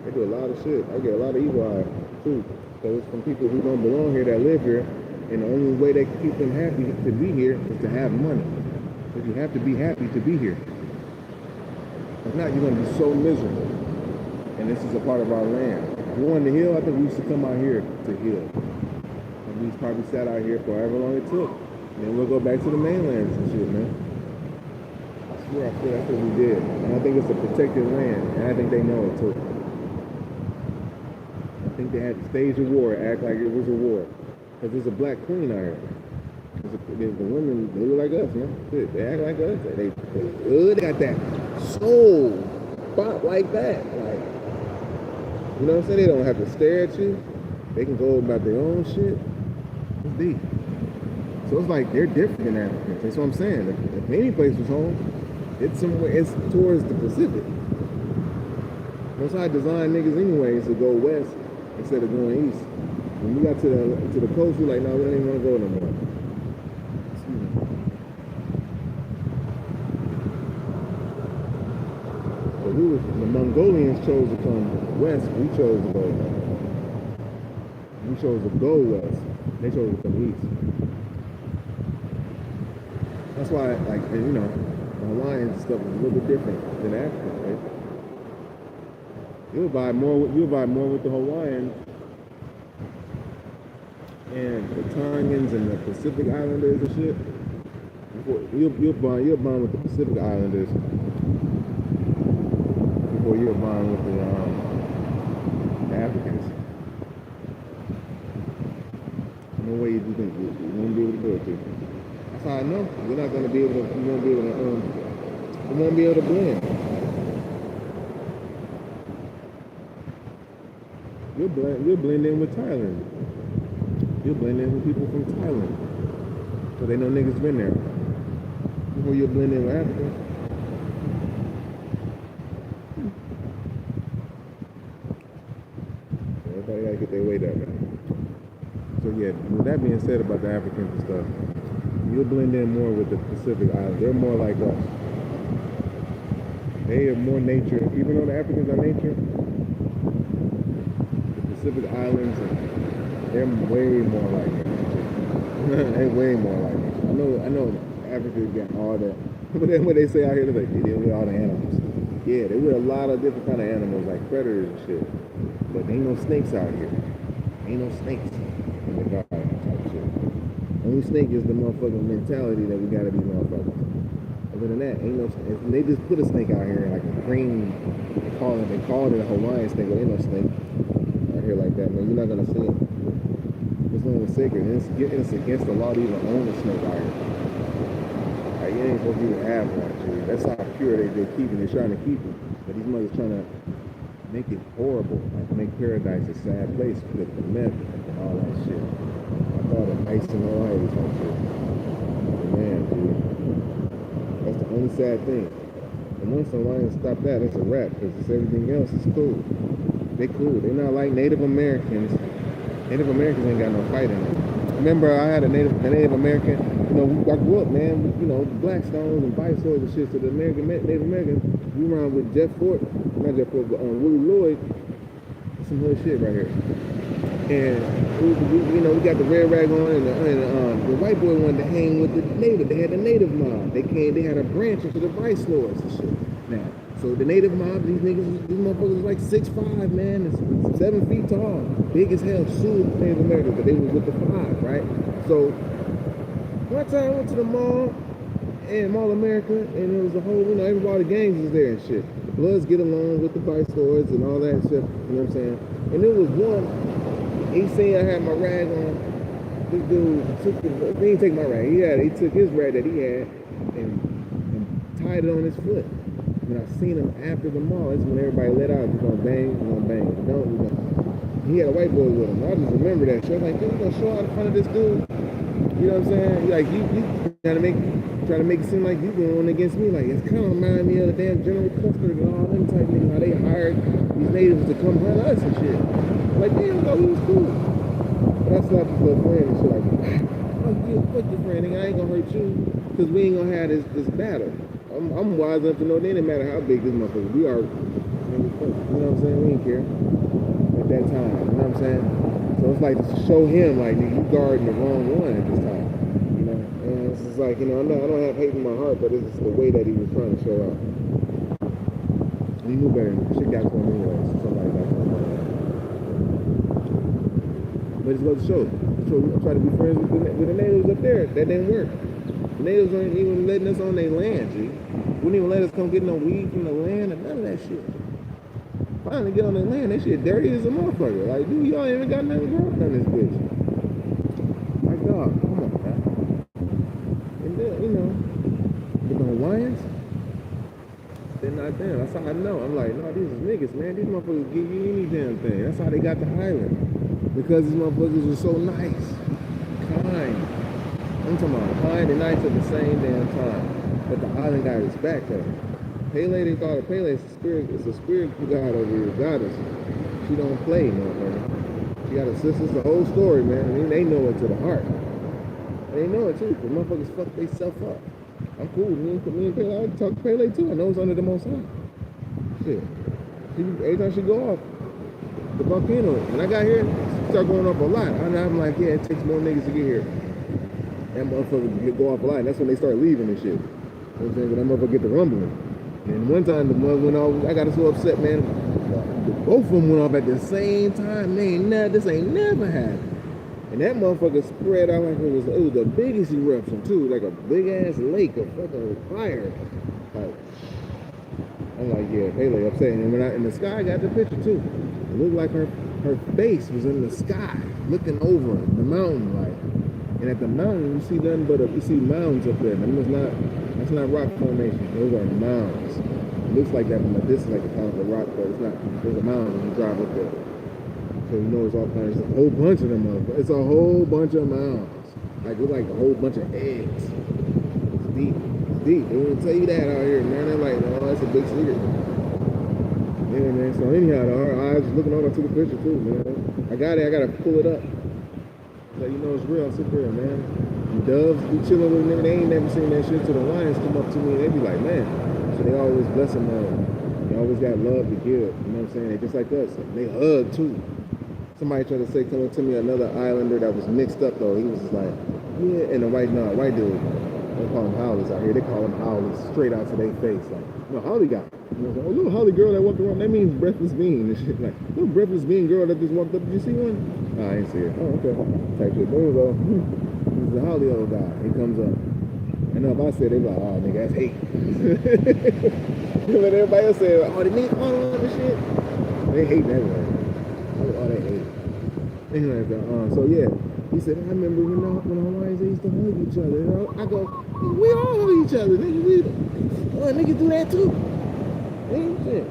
They do a lot of shit. I get a lot of evil eye, too. So it's from people who don't belong here that live here, and the only way they can keep them happy to be here is to have money. Because you have to be happy to be here. If not, you're going to be so miserable. And this is a part of our land. If we wanted to heal, I think we used to come out here to heal. And we probably sat out here for however long it took. And then we'll go back to the mainlands and shit, man. I swear, that's what we did. And I think it's a protected land, and I think they know it too. I think they had to stage a war, act like it was a war. Because there's a black queen out here. The women, they look like us, man. Shit, they act like us. They got that soul spot like that. Like, you know what I'm saying? They don't have to stare at you. They can go about their own shit. It's deep. So it's like they're different than Africans. That's what I'm saying. If any place was home, it's somewhere, it's towards the Pacific. That's how I design niggas anyways to go west instead of going east. When we got to the coast, we're like, no, we don't even want to go no more. So the Mongolians chose to come west. We chose to go. We chose to go west. They chose to come east. That's why, like, you know, the Hawaiians and stuff is a little bit different than Africans, right? You'll buy more with the Hawaiians and the Tongans and the Pacific Islanders and shit. You'll bond with the Pacific Islanders before you'll bond with the Africans. No way you think you won't be able to do it, too. That's how I know. We're not going to be able to. We won't be able to blend. You'll blend in with Thailand. You'll blend in with people from Thailand. So they know niggas been there. Before you'll blend in with Africa. Everybody gotta get their weight up, man. So yeah, with that being said about the Africans and stuff, you'll blend in more with the Pacific Islands. They're more like us. They are more nature. Even though the Africans are nature, the Pacific Islands, they're way more like us. They're way more like us. I know Africans got all that. But then what they say out here, they're like, they deal with all the animals. Yeah, they with a lot of different kind of animals, like predators and shit. But there ain't no snakes out here. Ain't no snakes in the garden type shit. Only snake is the motherfucking mentality that we gotta be motherfuckers. Other than that, ain't no. And they just put a snake out here, like a green. They call it a Hawaiian snake, but ain't no snake out here like that, man. You're not gonna see it. It's not even sacred. It's against the law to even own a snake out here. Like, you ain't supposed to even have one, dude. That's how pure they're keeping. They're trying to keep it, but these mothers trying to make it horrible, like make paradise a sad place with the meth and all that shit. I call it ice in the light or some shit. But man, dude, that's the only sad thing. And once the Lions stop that, that's a wrap, because everything else is cool. They cool. They're not like Native Americans. Native Americans ain't got no fight in them. Remember, I had a Native American, you know, I grew up, man, you know, Blackstones and Vice Lords and shit, so the Native Americans, we around with not Jeff Fort, but Willie Lloyd, some hood shit right here. And, you know, we got the red rag on, and the white boy wanted to hang with the Native. They had the Native mob. They had a branch into the Vice Lords and shit. Now, so the Native mob, these motherfuckers was like 6'5", man, 7 feet tall, big as hell, sued Native Americans, but they was with the 5, right? So, one time I went to the mall, and Mall America, and it was a whole, you know, everybody, the gangs was there and shit. The Bloods get along with the Vice Lords and all that shit, you know what I'm saying? And there was one, he seen I had my rag on. This dude he didn't take my rag. He took his rag that he had and tied it on his foot. When I seen him after the mall, that's when everybody let out. We're gonna bang, we're gonna bang. If we don't, we're gonna. He had a white boy with him. I just remember that shit. I was like, dude, you gonna show out in front of this dude? You know what I'm saying? Like you try to make it seem like you going against me. Like it's kind of reminding me of the damn General Custer and all them type niggas. How they hired these natives to come hunt us and shit. Like damn, though, he was cool. But I slapped his little friend and shit like, fuck your friend, nigga. I ain't gonna hurt you, cause we ain't gonna have this battle. I'm wise enough to know it didn't matter how big this motherfucker. We are, you know what I'm saying? We ain't care at that time. You know what I'm saying? So it's like to show him, like, nigga, you guarding the wrong one at this time. You know? And it's just like, you know, I don't have hate in my heart, but it's just the way that he was trying to show out. He knew better. Shit got to him anyway. So somebody got to him. But it's going to show. So we try to be friends with the natives up there. That didn't work. The natives weren't even letting us on their land, G. Wouldn't even let us come get no weed from the land or none of that shit. Finally get on their land, that shit dirty as a motherfucker. Like, dude, y'all ain't even got nothing growing on this bitch. My dog, come on, man. And then, you know, with the Hawaiians, they're not them. That's how I know. I'm like, no, these is niggas, man. These motherfuckers give you any damn thing. That's how they got the highland. Because these motherfuckers are so nice, kind. I'm talking about kind and nice at the same damn time. But the island got his back though. Pele, they call it Pele. It's a spirit god over here, goddess. She don't play, motherfucker. She got a sister. It's the whole story, man. I mean, they know it to the heart. They know it too. The motherfuckers fuck themselves up. I'm cool. Me and Pele, I talk to Pele too. I know it's under the most high. Shit. Every time she go off, the volcano. When I got here, she start going off a lot. I'm like, yeah, it takes more niggas to get here. That motherfucker go off a lot. That's when they start leaving and shit. You know what I'm saying? When that motherfucker get the rumbling. And one time the mother went off, I got so upset, man. Both of them went off at the same time. This ain't never happened. And that motherfucker spread out like it was the biggest eruption too, like a big ass lake of fucking fire. Like, I'm like, yeah, Pele upset. And when in the sky, I got the picture too. It looked like her face was in the sky, looking over the mountain, like. And at the mountain, you see nothing but you see mounds up there. That's not rock formation. Those are mounds. It looks like that from a distance, like a kind of a rock, but it's not. There's a mound when you drive up there. So you know it's all kinds. It's a whole bunch of them. It's a whole bunch of mounds. Like it's like a whole bunch of eggs. It's deep. It's deep. They won't tell you that out here, man. They're like, oh, that's a big secret. Yeah, man. So anyhow, I was looking over to the picture too, man. I gotta pull it up. So you know it's real. Sit there, man. And doves be chilling with them. They ain't never seen that shit. So the lions come up to me and they be like, man. So they always bless them. They always got love to give. You know what I'm saying? They just like us. They hug too. Somebody tried to say, come up to me, another islander that was mixed up though. He was just like, yeah. And the white dude. They call them howlies out here. They call them howlies straight out to their face. Like, no, Holly guy. You know, oh, little Holly girl that walked around. That means breathless being and shit. Like, little breathless being girl that just walked up. Did you see one? Oh, I ain't see it. Oh, okay. Type shit. There we go. He's the Holly old guy. He comes up. And know if I said, they be like, oh, nigga, that's hate. You know, everybody else say, oh, the nigga, all this shit. They hate that word. Oh, they hate. So yeah, he said, I remember when Hawaiians, they used to hug each other. You know? I go, we all hug each other. Niggas do that too. Ain't shit.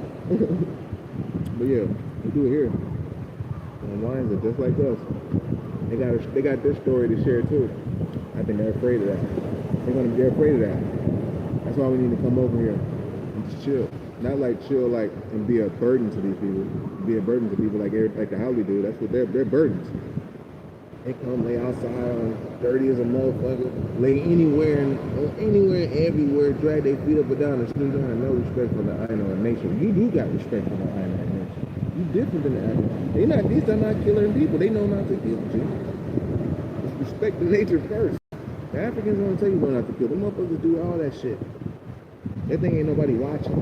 But yeah, we do it here. And Hawaiians are just like us. They got their story to share too. I think they're afraid of that. They're afraid of that. That's why we need to come over here and just chill. Not like chill and be a burden to these people. Be a burden to people like the Holly do. That's what they're burdens. They come lay outside, dirty as a motherfucker, lay anywhere, everywhere, drag their feet up and down the street. Don't have no respect for the Aina nature. You do got respect for the Aina nature. You different than the Africans. These are not killing people. They know not to kill. Just respect the nature first. The Africans won't tell you not to kill. Them motherfuckers do all that shit. That thing ain't nobody watching.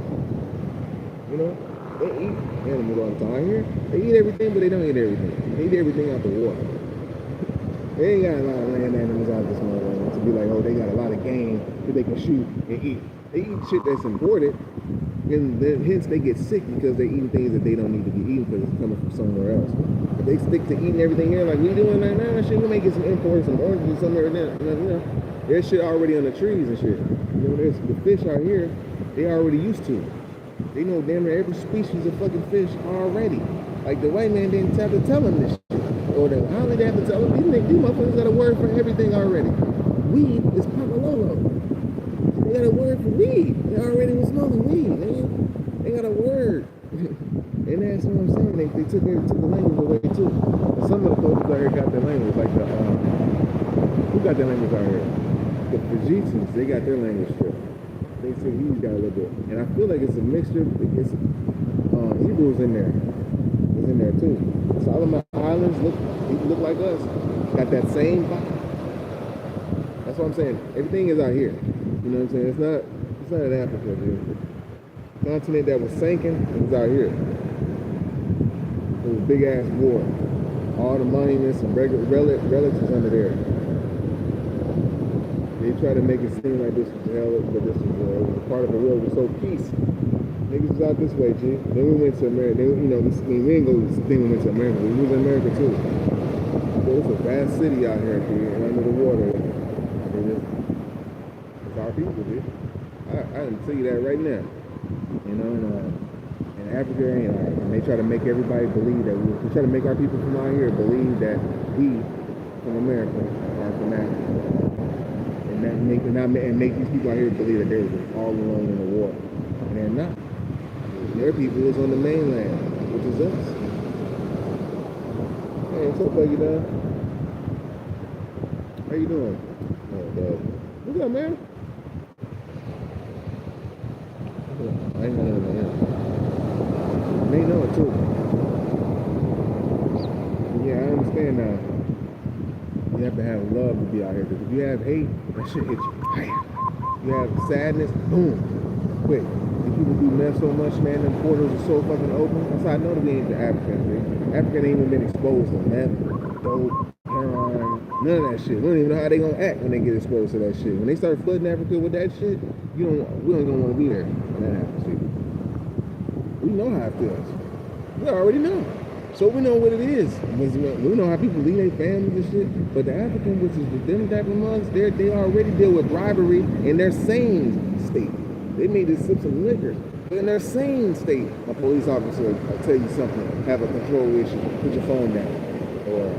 You know? They eat animals all the time here. They eat everything, but they don't eat everything. They eat everything out the water. They ain't got a lot of land animals out this motherfucker to be like, oh, they got a lot of game that they can shoot and eat. They eat shit that's imported, and then hence they get sick because they're eating things that they don't need to be eating because it's coming from somewhere else. If they stick to eating everything here like we doing right now, shit, we may get some imports, some oranges somewhere there. You know, there's shit already on the trees and shit. You know, there's the fish out here, they already used to. They know damn near every species of fucking fish already. Like the white man didn't have to tell them this shit. Or the Holly they have to tell them, these motherfuckers got a word for everything already. Weed is Pakalolo. They got a word for weed. They already was smoking weed, man. They got a word. And that's what I'm saying. They took the language away too. And some of the folks out here got their language, like who got their language out here? The Fijians, they got their language too. They say he's got a little bit. And I feel like it's a mixture. It's Hebrews in there. It's in there too. Solomon Islands look like us. Got that same vibe. That's what I'm saying. Everything is out here. You know what I'm saying? It's not in Africa, dude. The continent that was sinking, it was out here. It was a big ass war. All the monuments and relics is under there. They try to make it seem like this was hell, but this was part of the world was so peace. Niggas was out this way, G. Then we went to America. We didn't go to this thing we went to America. We was in America too. So it's a vast city out here, G, and under the water. It's our people, G. I can tell you that right now. You know, and Africa ain't ours. And they try to make everybody believe that we try to make our people from out here believe that we from America are from Africa. And make these people out here believe that they're all alone in the water. And they're not. Their people is on the mainland, which is us. Hey, what's up, Buggy Dog? How you doing? Oh, dog. What's up, man? I ain't gonna know him. They know it too. Yeah, I understand now. You have to have love to be out here. Because if you have hate, that shit hits you. You have sadness, boom, quick. And people do mess so much, man. Them portals are so fucking open. That's how I know that we ain't the Africans, man. Africa ain't even been exposed to meth, dope, heroin, none of that shit. We don't even know how they gonna act when they get exposed to that shit. When they start flooding Africa with that shit, we don't even want to be there when that happens, people. We know how it feels. We already know. So we know what it is. We know how people leave their families and shit. But the African, which is the them type of monks, they already deal with bribery in their sane state. They made this sip some liquor. In their sane state, a police officer will tell you something, have a control issue, put your phone down. Or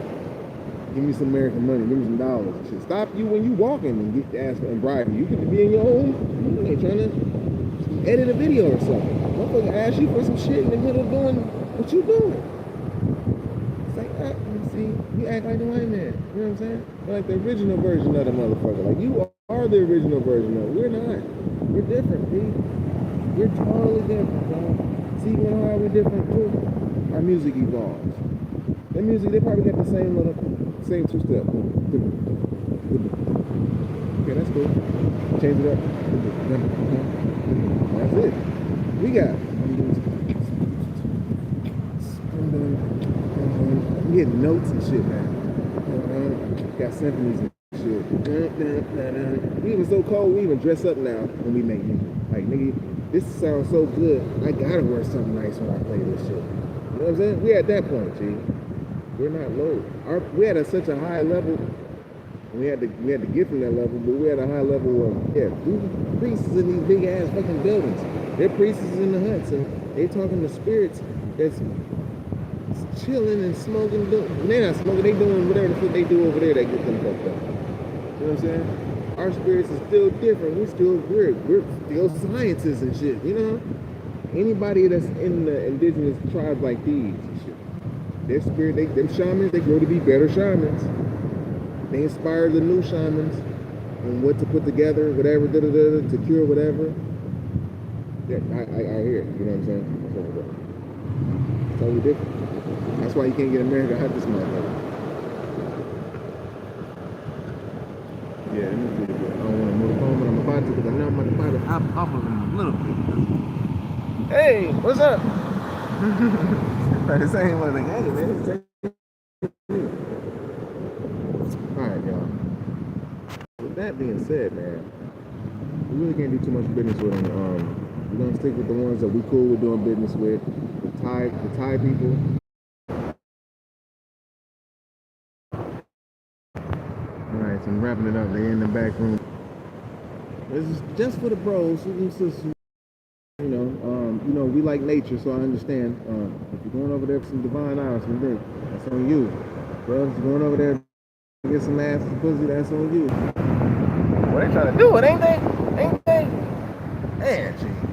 give me some American money, give me some dollars and shit. Stop you when you walking and get the ass and bribe you. You could be in your own, you ain't trying to edit a video or something. Motherfucker ask you for some shit in the middle of doing what you doing. See, you act like the white man. You know what I'm saying? You're like the original version of the motherfucker. Like you are the original version of it. We're not. We're different, P. We're totally different, dog. See, you know how we're different too? Our music evolves. Their music, they probably got the same two-step. Okay, that's cool. Change it up. That's it. We got. I'm getting notes and shit, man. Got symphonies and shit. We even so cold, we even dress up now when we make music. Like, nigga, this sounds so good, I gotta wear something nice when I play this shit. You know what I'm saying? We at that point, G. We're not low. We had such a high level. We had to get from that level, but we had a high level of priests in these big ass fucking buildings. They're priests in the huts, and they talking to spirits that's chilling and smoking. They're not smoking. They doing whatever the fuck they do over there that gets them fucked up. You know what I'm saying? Our spirits is still different. We're still scientists and shit. You know, anybody that's in the indigenous tribes like these and shit, their spirit, them shamans, they grow to be better shamans. They inspire the new shamans on what to put together, whatever, to cure whatever. Yeah, I hear it. You know what I'm saying? It's totally different. That's why you can't get America hot this motherfucker. Yeah, let me do it. I don't want to move home, but I'm about to, because I know I'm about to hop off of him a little bit. Hey, what's up? The same one, like, hey, man. Alright, y'all. With that being said, man, we really can't do too much business with them. We're gonna stick with the ones that we cool with doing business with. The Thai people. Alright, so I'm wrapping it up. They're in the back room. This is just for the bros. You know, we like nature, so I understand. If you're going over there for some divine hours, that's on you. Bro, if you're going over there to get some ass and pussy, that's on you. Well, they trying to do it, ain't they? Man, gee.